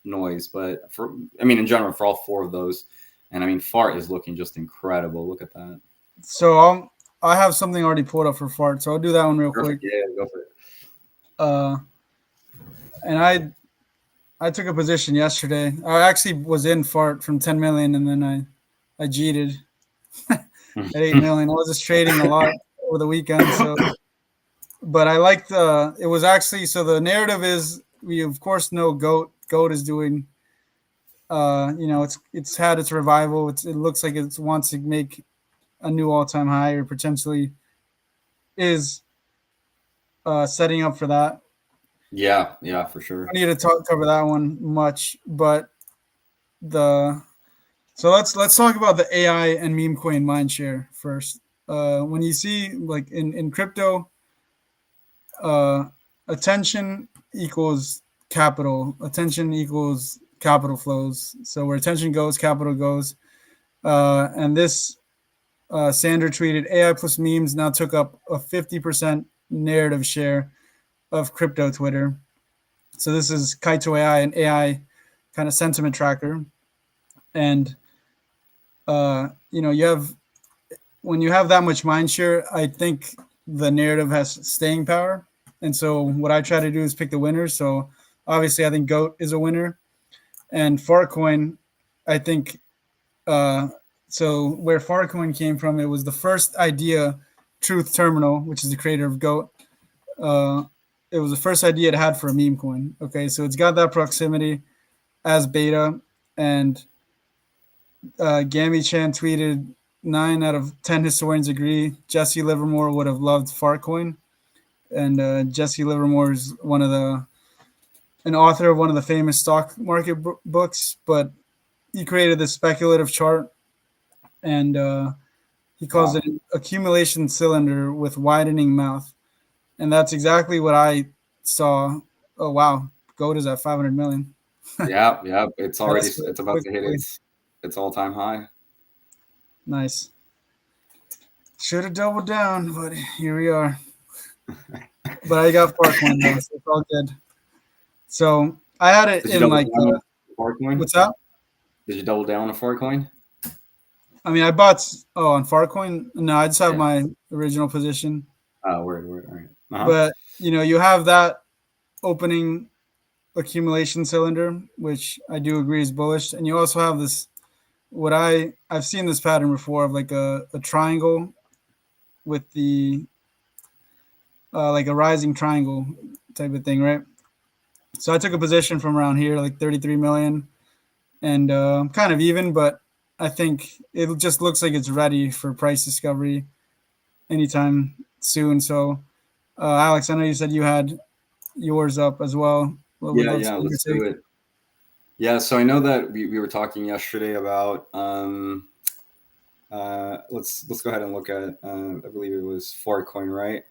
noise. But in general, for all four of those, and I mean, Fart is looking just incredible. Look at that. So I have something already pulled up for Fart, so I'll do that one real Perfect. quick. Yeah, go for it. And I took a position yesterday. I actually was in Fart from 10 million, and then I cheated at 8 million. I was just trading a lot over the weekend, so. But I liked it was actually, so the narrative is we of course know Goat is doing it's had its revival. It looks like it wants to make a new all-time high, or potentially is setting up for that. Yeah, for sure. I need to cover that one much, but so let's talk about the AI and meme coin mindshare first. When you see like in crypto, attention equals capital. Attention equals capital flows. So where attention goes, capital goes. And this Sander tweeted, AI plus memes now took up a 50% narrative share of crypto Twitter. So this is Kaito AI, an AI kind of sentiment tracker. And you have, when you have that much mind share, I think the narrative has staying power. And so what I try to do is pick the winners. So obviously I think Goat is a winner. And Fartcoin, I think so where Fartcoin came from, it was the first idea, Truth Terminal, which is the creator of Goat. It was the first idea it had for a meme coin. Okay, so it's got that proximity as beta. And Gammy Chan tweeted 9 out of 10 historians agree Jesse Livermore would have loved Fartcoin. And Jesse Livermore is an author of one of the famous stock market books, but he created this speculative chart, and he calls it an accumulation cylinder with widening mouth. And that's exactly what I saw. Oh, wow. Goat is at 500 million. Yeah. It's about to hit its all-time high. Nice. Should have doubled down, but here we are. But I got Fartcoin though, so it's all good. So I had it in like Fartcoin? What's that? Did you double down on Fartcoin? I mean, I bought on Fartcoin. No, I just have my original position. Oh, word. All right. Uh-huh. But you have that opening accumulation cylinder, which I do agree is bullish, and you also have this. What I've seen this pattern before of like a triangle with the like a rising triangle type of thing, right? So I took a position from around here, like 33 million, and kind of even, but I think it just looks like it's ready for price discovery anytime soon. So, Alex, I know you said you had yours up as well. Yeah, let's do it. Yeah, so I know that we were talking yesterday about let's go ahead and look at I believe it was Fartcoin, right?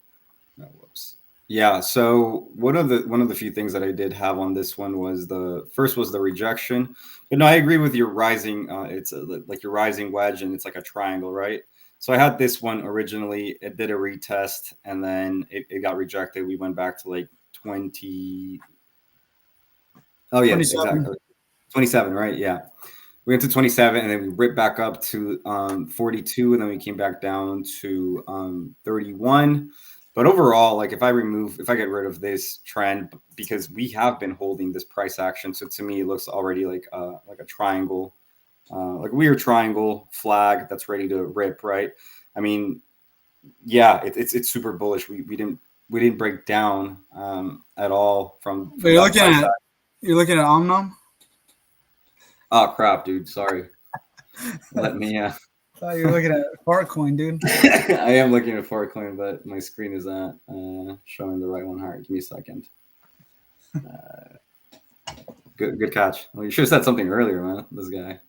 Oh, whoops. Yeah, so one of the few things that I did have on this one was the rejection. But no, I agree with your rising. It's like your rising wedge, and it's like a triangle, right? So I had this one originally. It did a retest, and then it got rejected. We went back to like 20. Oh yeah, 27. exactly. 27, right? Yeah. we went to 27, and then we ripped back up to 42, and then we came back down to 31. But overall, like if I get rid of this trend, because we have been holding this price action, so to me it looks already like a triangle, like a weird triangle flag that's ready to rip, right? I mean, yeah, it's super bullish. We didn't break down at all from But that price action. you're looking at Omnom. Oh crap, dude! Sorry. Let me. I thought you were looking at Fartcoin, dude. I am looking at Fartcoin, but my screen is not showing the right one. All right, give me a second. Good catch. Well, you should have said something earlier, man. This guy.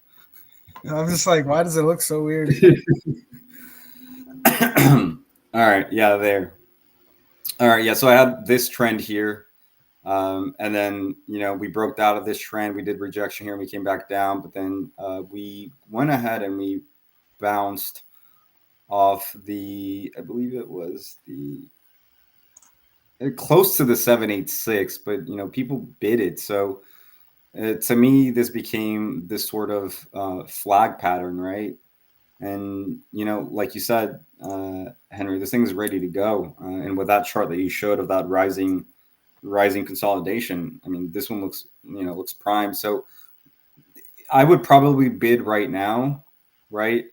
I'm just like, why does it look so weird? All right, yeah, there. All right, yeah. So I had this trend here, and then we broke out of this trend. We did rejection here, and we came back down, but then we went ahead and we bounced off I believe it was close to the 786, but people bid it. So to me, this became this sort of flag pattern, right? And like you said, Henry, this thing is ready to go. And with that chart that you showed of that rising consolidation, I mean, this one looks prime. So I would probably bid right now, right?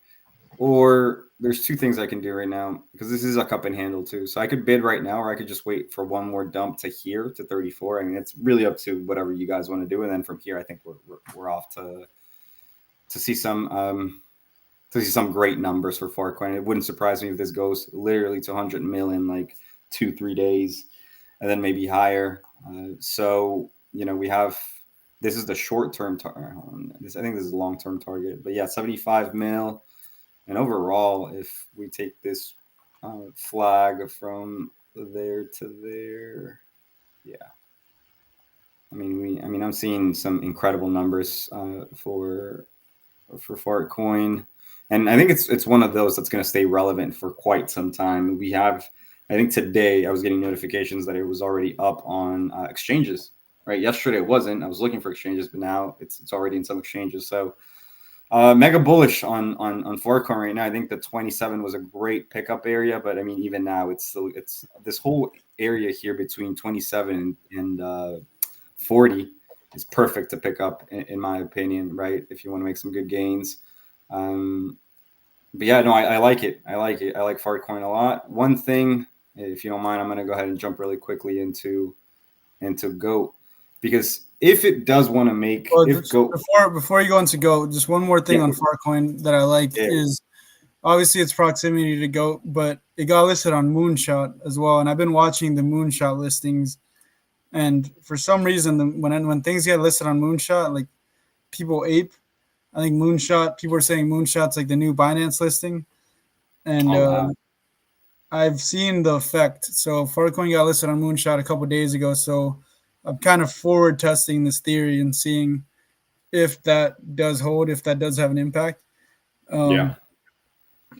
Or there's two things I can do right now, because this is a cup and handle too. So I could bid right now, or I could just wait for one more dump to here to 34. I mean, it's really up to whatever you guys want to do. And then from here, I think we're off to see some great numbers for Fartcoin. It wouldn't surprise me if this goes literally to 100 million like 2-3 days, and then maybe higher. So we have, this is the short-term target. I think this is a long-term target, but yeah, 75 mil. And overall, if we take this flag from there to there, yeah. I mean, I'm seeing some incredible numbers for Fartcoin, and I think it's one of those that's going to stay relevant for quite some time. We have, I think today I was getting notifications that it was already up on exchanges. Right, yesterday it wasn't. I was looking for exchanges, but now it's already in some exchanges. So. Mega bullish on Fartcoin right now. I think the 27 was a great pickup area, but I mean, even now it's this whole area here between 27 and 40 is perfect to pick up in my opinion, right? If you want to make some good gains. But yeah, no, I like it. I like Fartcoin a lot. One thing, if you don't mind, I'm going to go ahead and jump really quickly into GOAT, because if it does want to make before you go into GOAT, just one more thing on Fartcoin that I like is obviously its proximity to GOAT, but it got listed on Moonshot as well. And I've been watching the Moonshot listings, and for some reason, when things get listed on Moonshot, like people ape. I think Moonshot, people are saying Moonshot's like the new Binance listing, and I've seen the effect. So Fartcoin got listed on Moonshot a couple of days ago, so I'm kind of forward testing this theory and seeing if that does hold, if that does have an impact. But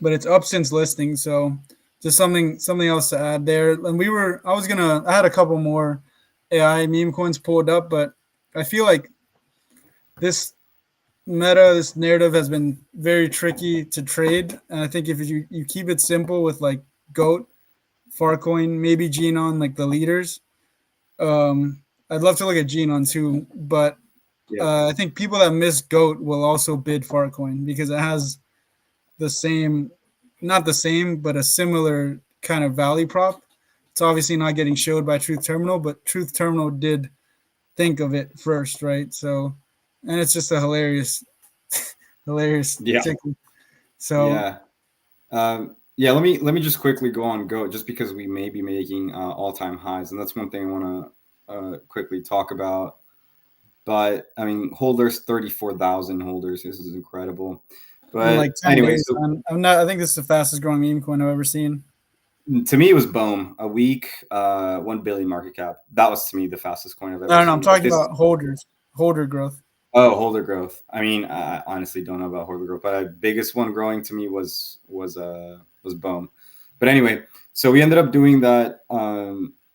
it's up since listing, so just something else to add there. And I had a couple more AI meme coins pulled up, but I feel like this narrative has been very tricky to trade. And I think if you keep it simple with like GOAT, Fartcoin, maybe Genon, like the leaders. I'd love to look at Genon too, but I think people that miss GOAT will also bid Fartcoin because it has the same, not the same, but a similar kind of value prop. It's obviously not getting showed by Truth Terminal, but Truth Terminal did think of it first, right? So, and it's just a hilarious tickle. So let me just quickly go on GOAT, just because we may be making all-time highs, and that's one thing I want to quickly talk about. But I mean, holders, 34,000 holders. This is incredible. But like anyway, I think this is the fastest growing meme coin I've ever seen. To me, it was Bohm. A week, 1 billion market cap. That was to me the fastest coin I've ever seen. No, I'm talking about holder growth. Oh, holder growth. I mean, I honestly don't know about holder growth, but the biggest one growing to me was Bohm. But anyway, so we ended up doing that.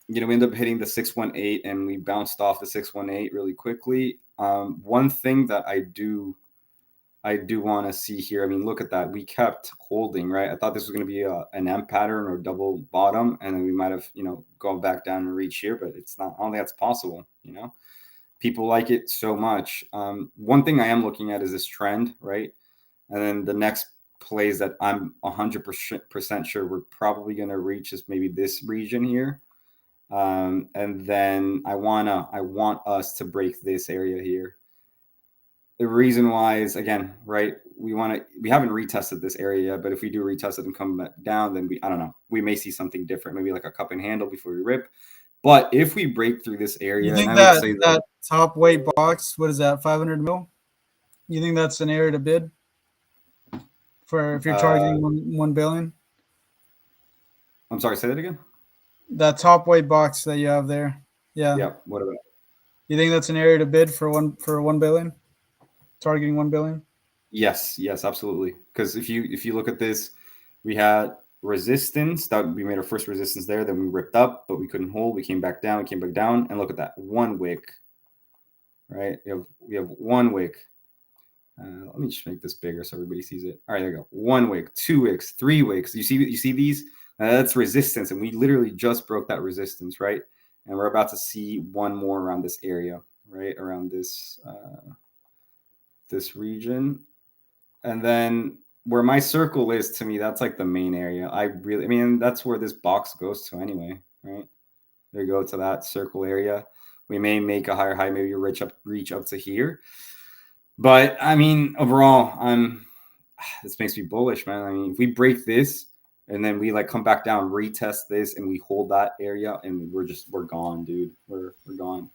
We ended up hitting the 618, and we bounced off the 618 really quickly. One thing that I do I do want to see here. I mean, look at that. We kept holding, right? I thought this was going to be an M pattern or double bottom, and then we might have, gone back down and reach here, but it's not. I don't think that's possible. People like it so much. One thing I am looking at is this trend, right? And then the next plays that I'm 100% sure we're probably going to reach is maybe this region here. And then I want us to break this area here. The reason why is, again, right, we haven't retested this area yet, but if we do retest it and come back down, then I don't know, we may see something different, maybe like a cup and handle before we rip. But if we break through this area, You think and I would say that top weight box, what is that, 500 mil? You think that's an area to bid for if you're targeting 1 billion? I'm sorry, say that again. That top weight box that you have there. Yeah. Yeah. What about? You think that's an area to bid for 1 billion? Targeting 1 billion? Yes, absolutely. Because if you look at this, we had resistance that we made our first resistance there. Then we ripped up, but we couldn't hold. We came back down. And look at that, 1 wick. Right? We have 1 wick. Let me just make this bigger so everybody sees it. All right, there you go. 1 wick, 2 wicks, 3 wicks. You see these? That's resistance, and we literally just broke that resistance, right? And we're about to see one more around this area, right? Around this this region. And then where my circle is, to me, that's like the main area. That's where this box goes to anyway, right? There you go, to that circle area. We may make a higher high, maybe reach up to here. But I mean, overall, this makes me bullish, man. I mean, if we break this and then we come back down, retest this, and we hold that area, and we're gone, dude. We're gone.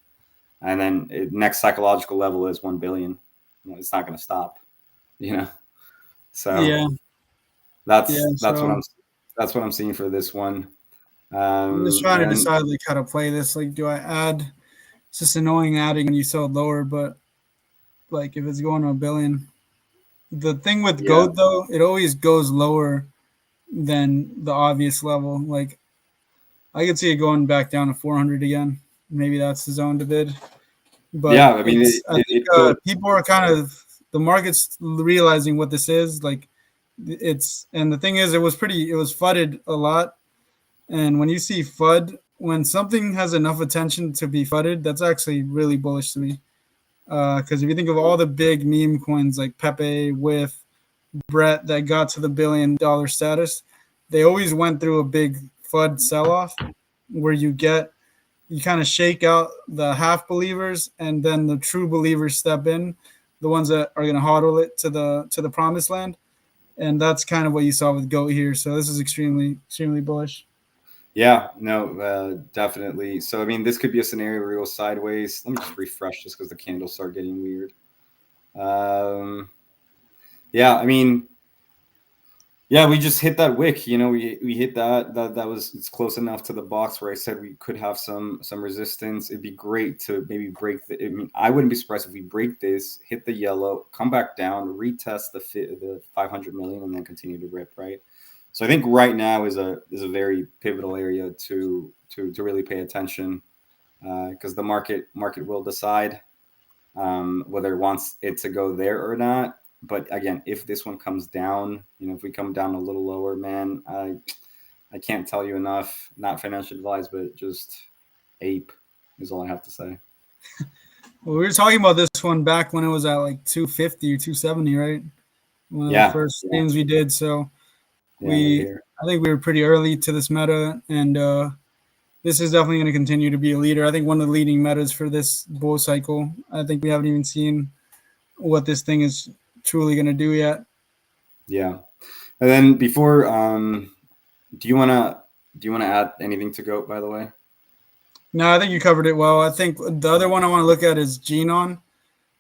And then next psychological level is 1 billion. It's not going to stop, So yeah, that's what I'm seeing for this one. I'm just trying to decide how to play this. Do I add? It's just annoying adding when you sell it lower, but if it's going to 1 billion, the thing with GOAT though, it always goes lower than the obvious level. I could see it going back down to 400 again. Maybe that's the zone to bid. But yeah, I mean, people are kind of, the market's realizing what this is. And the thing is, it was FUDed a lot. And when you see FUD, when something has enough attention to be FUDed, that's actually really bullish to me. Because if you think of all the big meme coins like Pepe, with Brett, that got to the $1 billion status, they always went through a big FUD sell-off where you kind of shake out the half believers, and then the true believers step in, the ones that are going to hodl it to the promised land. And that's kind of what you saw with GOAT here. So this is extremely, extremely bullish. Yeah, no, definitely. So, I mean, this could be a scenario where we go sideways. Let me just refresh this because the candles start getting weird. Yeah, I mean, yeah, we just hit that wick. We hit that it's close enough to the box where I said we could have some resistance. It'd be great to maybe break I wouldn't be surprised if we break this, hit the yellow, come back down, retest the 500 million, and then continue to rip, right? So I think right now is a very pivotal area to really pay attention, because the market will decide whether it wants it to go there or not. But again, if this one comes down, if we come down a little lower, man, I can't tell you enough. Not financial advice, but just ape is all I have to say. Well, we were talking about this one back when it was at 250 or 270, right? One of the first games we did. So I think we were pretty early to this meta, and this is definitely going to continue to be a leader. I think one of the leading metas for this bull cycle. I think we haven't even seen what this thing is truly going to do yet. Yeah. And then before, do you want to add anything to GOAT, by the way? No, I think you covered it well. I think the other one I want to look at is Genon.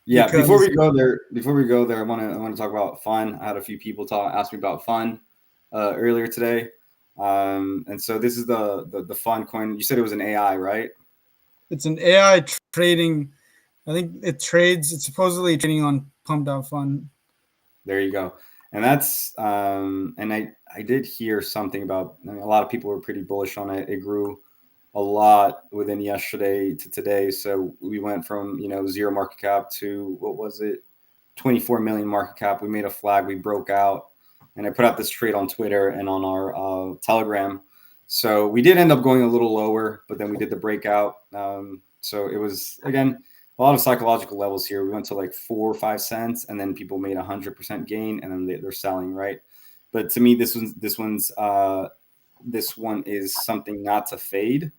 Yeah. Before we go there, I want to talk about Fun. I had a few people ask me about Fun earlier today. And so this is the Fun coin. You said it was an AI, right? It's an AI trading. I think it's supposedly trading on Pumped Out Fun. There you go. And that's and I did hear something about, a lot of people were pretty bullish on it. It grew a lot within yesterday to today. So we went from 0 market cap to, what was it? 24 million market cap. We made a flag, we broke out, and I put out this trade on Twitter and on our Telegram. So we did end up going a little lower, but then we did the breakout. So it was, again, a lot of psychological levels here. We went to like 4 or 5 cents, and then people made 100% gain, and then they're selling, right? But to me, this one is something not to fade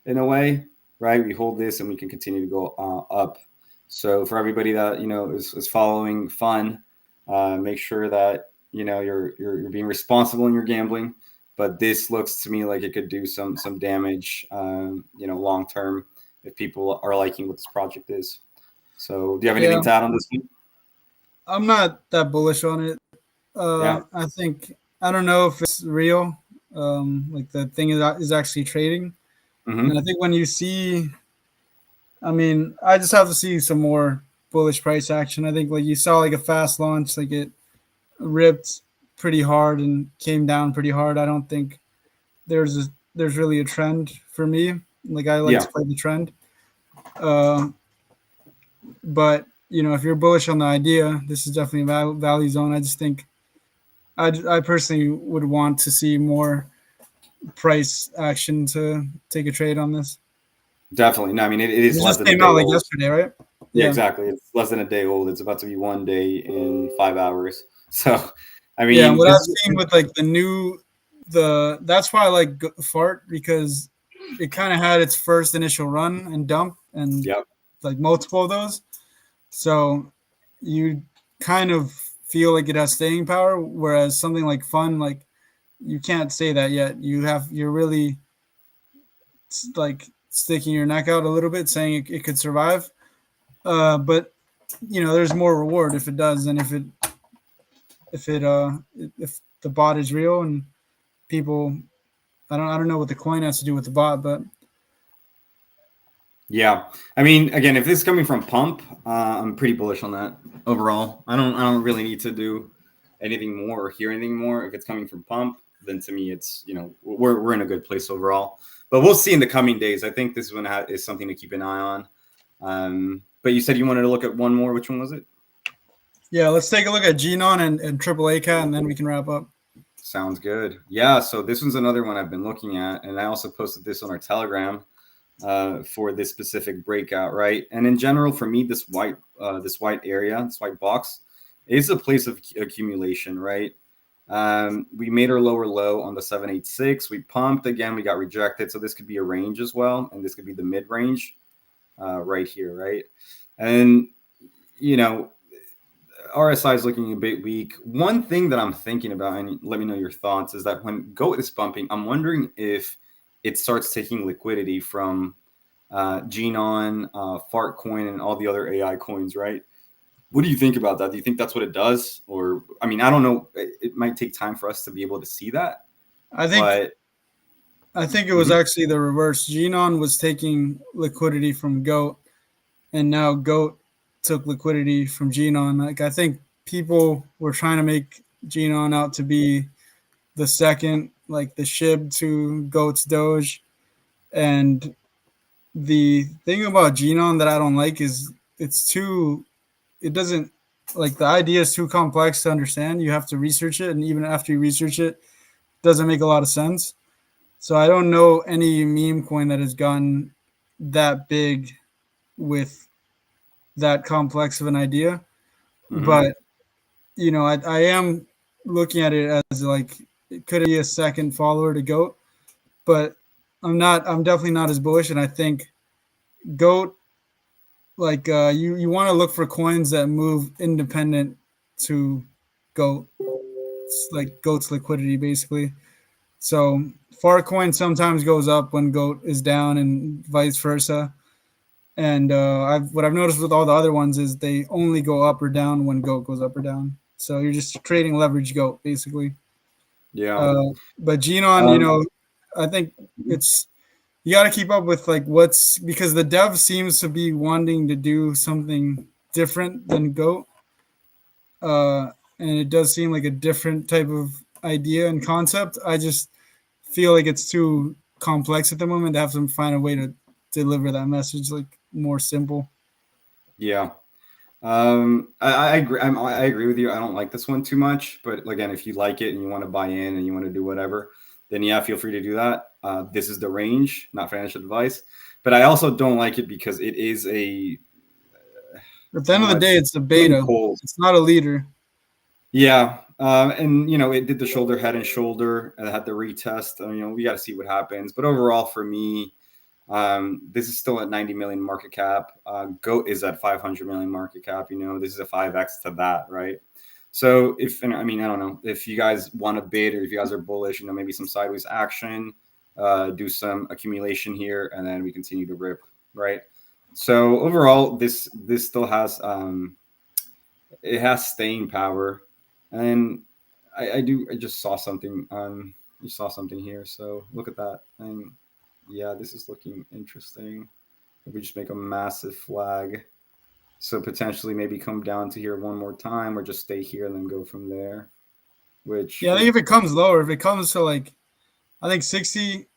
in a way, right? We hold this and we can continue to go up. So for everybody that is following fun, make sure that you're being responsible in your gambling. But this looks to me like it could do some damage, long term if people are liking what this project is. So do you have anything to add on this one? I'm not that bullish on it. I think, I don't know if it's real. Like the thing is actually trading. Mm-hmm. And I think when you see, I just have to see some more bullish price action. I think like you saw like a fast launch, like it ripped pretty hard and came down pretty hard. I don't think there's really a trend for me. Like I like to play the trend. But if you're bullish on the idea, this is definitely a value zone. I just think I personally would want to see more price action to take a trade on this. Definitely. No, it is less than a day came out like old. yesterday, right? Yeah, exactly. It's less than a day old. It's about to be 1 day in 5 hours. So, what I've seen with like that's why I like Fart, because it kind of had its first initial run and dump and like multiple of those. So you kind of feel like it has staying power, whereas something like Fun, like you can't say that yet. You're really like sticking your neck out a little bit, saying it could survive. But there's more reward if it does, and if the bot is real and people, I don't know what the coin has to do with the bot, but yeah, again, if this is coming from Pump, I'm pretty bullish on that overall. I don't really need to do anything more or hear anything more. If it's coming from Pump, then to me, it's we're in a good place overall. But we'll see in the coming days. I think this one is something to keep an eye on. But you said you wanted to look at one more. Which one was it? Yeah, let's take a look at GNON and AAA Cat, and then we can wrap up. Sounds good. Yeah, so this one's another one I've been looking at, and I also posted this on our Telegram for this specific breakout, right? And in general, for me, this white area, this white box, is a place of accumulation, right? We made our lower low on the 786. We pumped again. We got rejected. So this could be a range as well. And this could be the mid range right here, right? And, RSI is looking a bit weak. One thing that I'm thinking about, and let me know your thoughts, is that when GOAT is bumping, I'm wondering if it starts taking liquidity from GNON, Fartcoin, and all the other AI coins, right? What do you think about that? Do you think that's what it does? Or, I don't know. It might take time for us to be able to see that. I think it was actually the reverse. GNON was taking liquidity from GOAT, and now GOAT took liquidity from GNON. Like, I think people were trying to make GNON out to be the second, like the SHIB to GOAT's Doge. And the thing about GNON that I don't like is it doesn't, like, the idea is too complex to understand. You have to research it, and even after you research it, it doesn't make a lot of sense. So I don't know any meme coin that has gotten that big with that complex of an idea. Mm-hmm. But I am looking at it as like it could be a second follower to GOAT, but I'm definitely not as bullish. And I think GOAT, like you want to look for coins that move independent to GOAT. It's like GOAT's liquidity, basically. So Fartcoin sometimes goes up when GOAT is down, and vice versa. And what I've noticed with all the other ones is they only go up or down when GOAT goes up or down. So you're just trading leverage GOAT, basically. Yeah. But GNON, I think you got to keep up with like because the dev seems to be wanting to do something different than GOAT. And it does seem like a different type of idea and concept. I just feel like it's too complex at the moment to have to find a way to deliver that message like more simple. Yeah. I agree. I agree with you. I don't like this one too much, but again, if you like it and you want to buy in and you want to do whatever, then yeah, feel free to do that. This is the range, not financial advice. But I also don't like it because it is a At the end of the day, it's a doing beta. cold. It's not a leader. Yeah, and it did the shoulder, head and shoulder, and had the retest. We got to see what happens. But overall, for me, this is still at 90 million market cap. Goat is at 500 million market cap. This is a 5x to that, right? So I don't know if you guys want to bid or if you guys are bullish, maybe some sideways action, do some accumulation here, and then we continue to rip, right? So overall, this still has it has staying power, and I just saw something. You saw something here, so look at that, and yeah, this is looking interesting. If we just make a massive flag, so potentially maybe come down to here one more time, or just stay here and then go from there. Which Yeah, I think if it comes lower, if it comes to like, I think 60,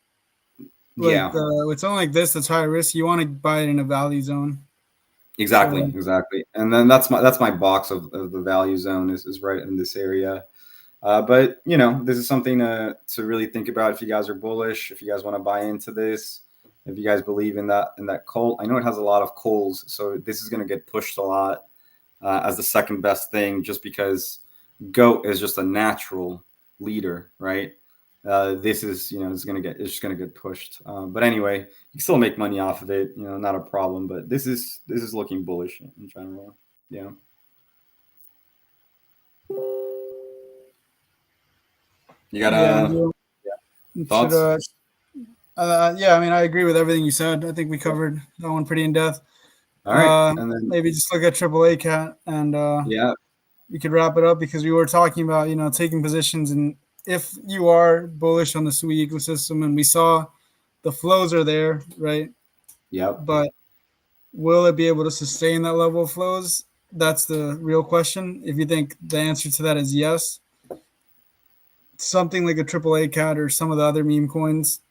like yeah, with something like this that's high risk, you want to buy it in a value zone. exactly, So exactly. And then that's my box of the value zone is right in this area. But this is something to really think about if you guys are bullish, if you guys want to buy into this, if you guys believe in that cult. I know it has a lot of calls, so this is going to get pushed a lot as the second best thing, just because GOAT is just a natural leader, right? This is it's just gonna get pushed. But anyway, you can still make money off of it, not a problem. But this is looking bullish in general. Yeah. You got yeah, should thoughts? yeah. I mean, I agree with everything you said. I think we covered that one pretty in depth. All right, and then Maybe just look at AAA cat and yeah, we could wrap it up because we were talking about taking positions, and if you are bullish on the SUI ecosystem, and we saw the flows are there, right? yep. But will it be able to sustain that level of flows? That's the real question. If you think the answer to that is yes, something like a AAA cat or some of the other meme coins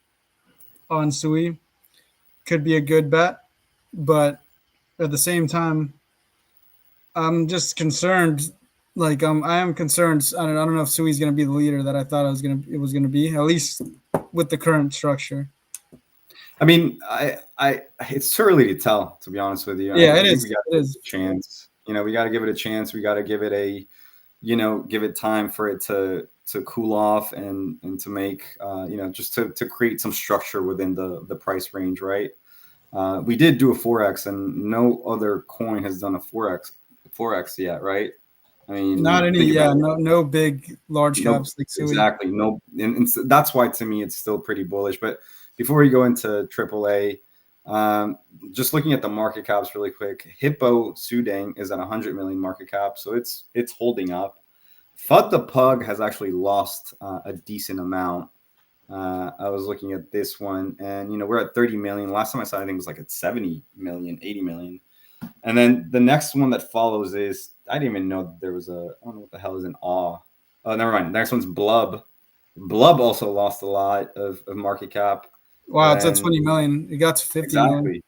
on SUI could be a good bet. But at the same time, I'm just concerned. Like I am concerned. I don't know if SUI is going to be the leader that I thought it was going to be, at least with the current structure. I mean, it's too early to tell, to be honest with you. Yeah, I it think is. we got It a is. chance. We got to give it a chance. We got to give it give it time for it to cool off and to make, just to create some structure within the price range, right? We did do a 4x, and no other coin has done a 4x yet, right? I Not mean, any. think Yeah, about it. no big large No, caps like SUI. exactly. No, and that's why to me it's still pretty bullish. But before we go into AAA, just looking at the market caps really quick, Hippo Sudang is at 100 million market cap, so it's holding up. FUD the Pug has actually lost a decent amount. I was looking at this one, and we're at 30 million. Last time I saw, I think it was like at 70 million, 80 million. And then the next one that follows is, I didn't even know that there was I don't know what the hell is an awe. Oh, never mind. The next one's Blub. Blub also lost a lot of market cap. Wow, And it's at then 20 million. It got to 50 million.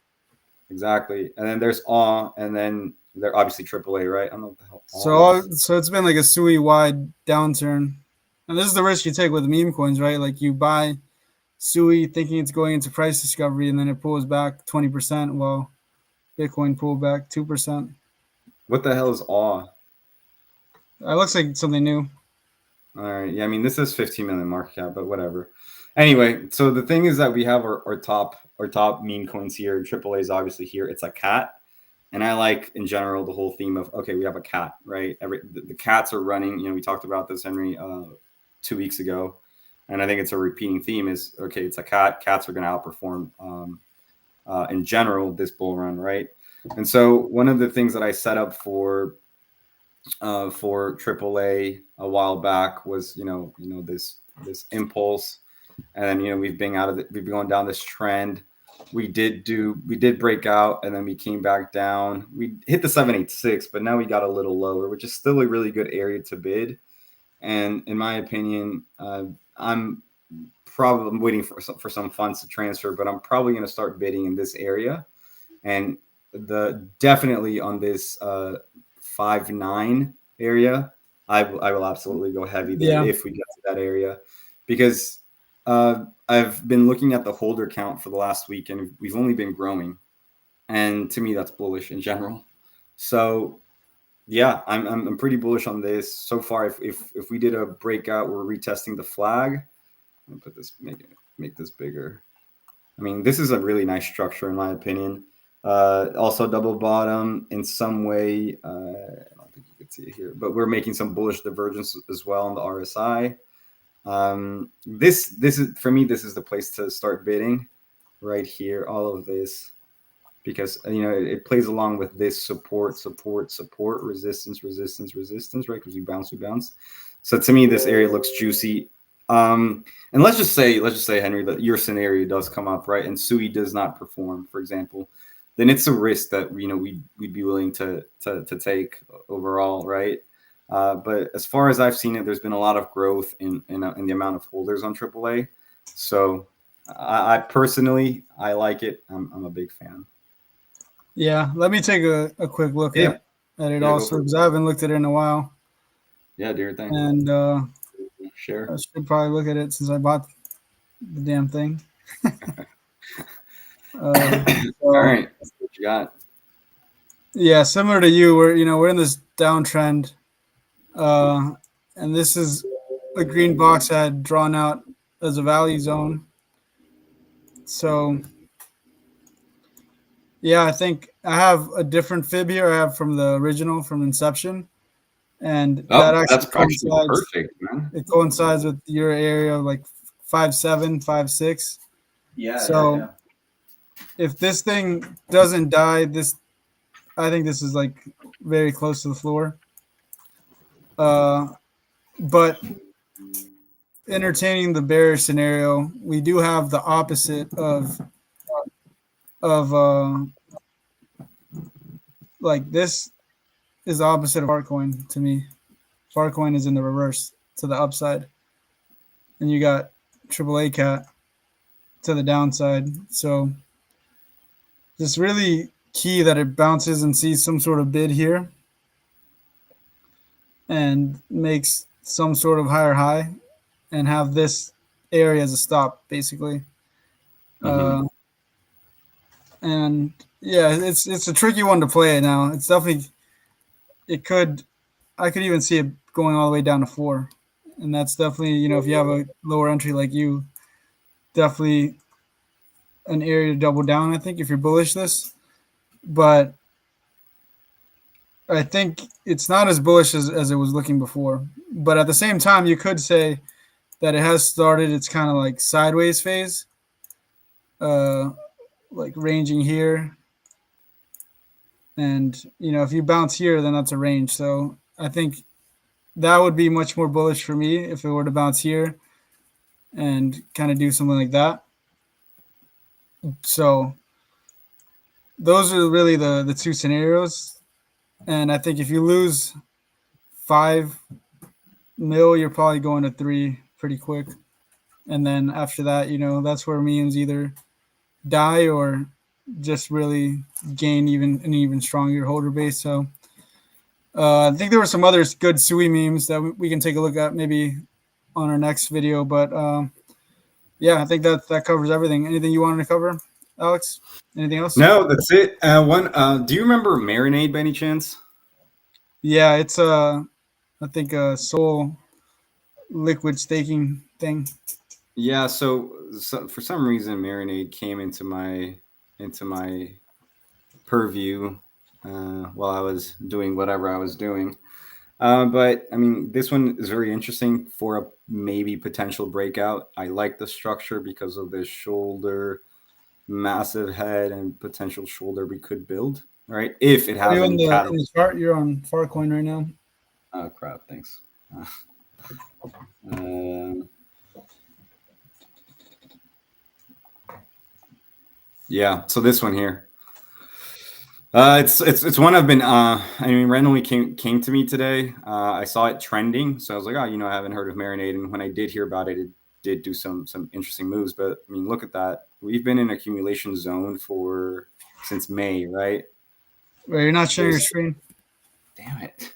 exactly. And then there's awe, and then they're obviously AAA, right? I don't know what the hell awe So it's been like a SUI wide downturn, and this is the risk you take with meme coins, right? Like you buy SUI thinking it's going into price discovery, and then it pulls back 20%. Well, Bitcoin pulled back 2%. What the hell is awe? It looks like something new. All right. Yeah, I mean, this is 15 million market cap, but whatever. Anyway, so the thing is that we have our top meme coins here. AAA is obviously here. It's a cat. And I like, in general, the whole theme of, okay, we have a cat, right? The cats are running. We talked about this, Henry, 2 weeks ago. And I think it's a repeating theme is, okay, it's a cat. Cats are going to outperform, in general, this bull run, right? And so one of the things that I set up for AAA a while back was, this impulse. And then, we've been going down this trend. We did break out, and then we came back down. We hit the 786, but now we got a little lower, which is still a really good area to bid. And in my opinion, I'm probably waiting for some funds to transfer, but I'm probably going to start bidding in this area. And definitely on this 5.9 area, I will absolutely go heavy there Yeah. if we get to that area, because I've been looking at the holder count for the last week, and we've only been growing, and to me that's bullish in general. So yeah, I'm pretty bullish on this so far. If we did a breakout, we're retesting the flag. Let me put this, make this bigger. I mean, this is a really nice structure in my opinion. Also double bottom in some way. I don't think you can see it here, but we're making some bullish divergence as well on the RSI. This is, for me, this is the place to start bidding right here. All of this, because it plays along with this support, resistance, right? Because we bounce. So to me, this area looks juicy. And let's just say, Henry, that your scenario does come up, right? And Sui does not perform, for example, then it's a risk that we'd be willing to take overall, right? But as far as I've seen it, there's been a lot of growth in the amount of holders on AAA. So I personally, I like it. I'm a big fan. Yeah, let me take a quick look at it also, because I haven't looked at it in a while. Yeah, do your thing. And sure. I should probably look at it since I bought the damn thing. All right, that's what you got. Yeah, similar to you, we're in this downtrend, and this is a green box I had drawn out as a value zone. So yeah, I think I have a different fib here. I have from the original, from Inception, and that actually coincides. Perfect, man. It coincides with your area of like 5.7, 5.6. Yeah. So if this thing doesn't die, I think this is like very close to the floor. But entertaining the bearish scenario, we do have the opposite of like this is the opposite of Farcoin to me. Farcoin is in the reverse to the upside, and you got AAA Cat to the downside. So it's really key that it bounces and sees some sort of bid here and makes some sort of higher high and have this area as a stop, basically. Mm-hmm. And yeah, it's a tricky one to play now. It's definitely, I could even see it going all the way down to 4. And that's definitely, if you have a lower entry like you, definitely an area to double down, I think, if you're bullish this. But I think it's not as bullish as it was looking before. But at the same time, you could say that it has started its kind of like sideways phase, like ranging here. And, if you bounce here, then that's a range. So I think that would be much more bullish for me if it were to bounce here and kind of do something like that. So those are really the two scenarios. And I think if you lose 5 mil, you're probably going to 3 pretty quick. And then after that, that's where memes either die or just really gain an even stronger holder base. So I think there were some other good Sui memes that we can take a look at maybe on our next video. But yeah, I think that covers everything. Anything you wanted to cover, Alex? Anything else? No, that's it. Do you remember Marinade by any chance? Yeah, it's I think a Sol liquid staking thing. Yeah, so for some reason Marinade came into my purview while I was doing whatever I was doing. But I mean, this one is very interesting for a maybe potential breakout. I like the structure because of this shoulder, massive head, and potential shoulder we could build, right? If it has in any the chart, you're on Farcoin right now. Oh crap! Thanks. Yeah, so this one here. It's one I've been. I mean, randomly came to me today. I saw it trending, so I was like, oh, I haven't heard of Marinade, and when I did hear about it, it did do some interesting moves. But I mean, look at that. We've been in accumulation zone since May, right? Wait, you're not sharing your screen? Damn it.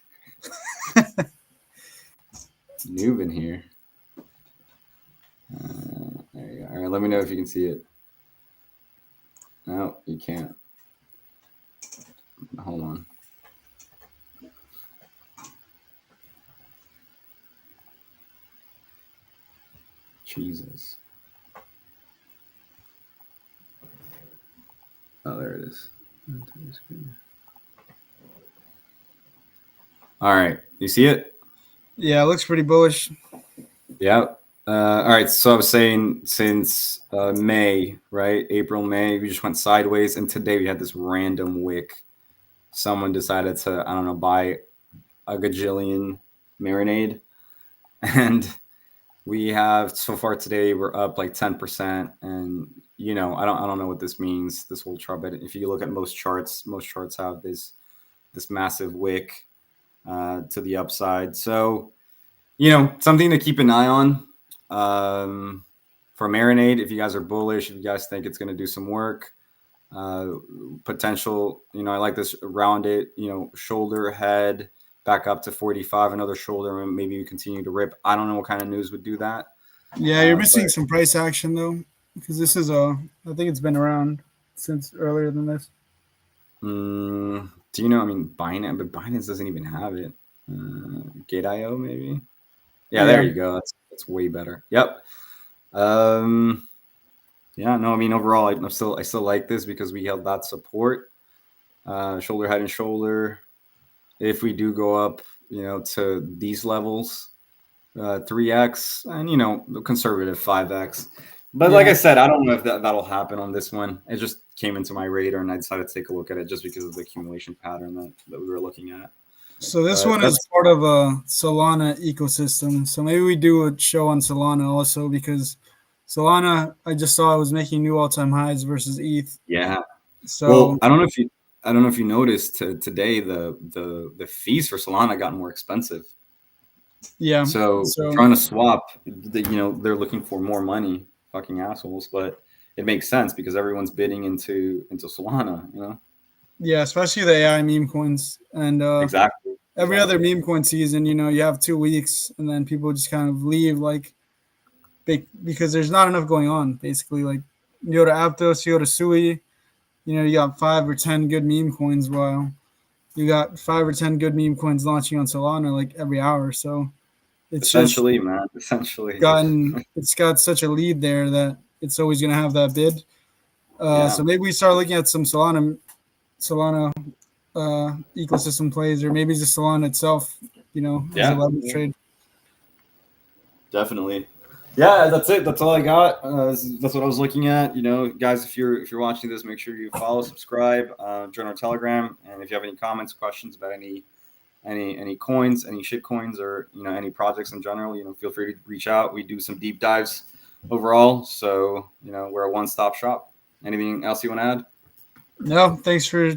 Noob in here. There you go. All right, let me know if you can see it. No, you can't. Hold on. Jesus. Oh, there it is. All right, you see it? Yeah, it looks pretty bullish. Yeah. All right. So I was saying since May, right? April, May, we just went sideways. And today we had this random wick. Someone decided to, I don't know, buy a gajillion marinade. And we have so far today, we're up like 10%. And, you know, I don't know what this means, this whole chart. But if you look at most charts have this massive wick to the upside. So, you know, something to keep an eye on. For marinade, if you guys are bullish, if you guys think it's going to do some work, potential, you know, I like this around it, you know, shoulder, head, back up to 45, another shoulder, and maybe you continue to rip. I don't know what kind of news would do that. Yeah, you're missing some price action though, because this is I think it's been around since earlier than this. Do you know? I mean, Binance, but Binance doesn't even have it. Gate.io maybe. Yeah, there you go. That's way better. Yep. Yeah, no, I mean overall, I still like this because we held that support, shoulder, head, and shoulder. If we do go up, you know, to these levels, 3x, and you know, conservative 5x. But like I said, I don't know if that'll happen on this one. It just came into my radar, and I decided to take a look at it just because of the accumulation pattern that we were looking at. So this one is part of a Solana ecosystem. So maybe we do a show on Solana also, because Solana, I just saw it was making new all-time highs versus ETH. Yeah. So well, I don't know if you noticed today the fees for Solana got more expensive. Yeah. So trying to swap, you know, they're looking for more money, fucking assholes. But it makes sense because everyone's bidding into Solana, you know. Yeah, especially the AI meme coins, and exactly. Every other meme coin season, you know, you have 2 weeks, and then people just kind of leave, like, because there's not enough going on. Basically, like, you go to Aptos, you go to Sui, you know, you got 5 or 10 good meme coins, while you got 5 or 10 good meme coins launching on Solana like every hour. So it's essentially it's got such a lead there that it's always going to have that bid. So maybe we start looking at some Solana ecosystem plays, or maybe just Solana itself, you know, as a leverage trade. Definitely. Yeah, that's it. That's all I got. That's what I was looking at. You know, guys, if you're watching this, make sure you follow, subscribe, join our Telegram, and if you have any comments, questions about any coins, any shit coins, or you know, any projects in general, you know, feel free to reach out. We do some deep dives overall, so you know, we're a one-stop shop. Anything else you want to add? No, thanks for tuning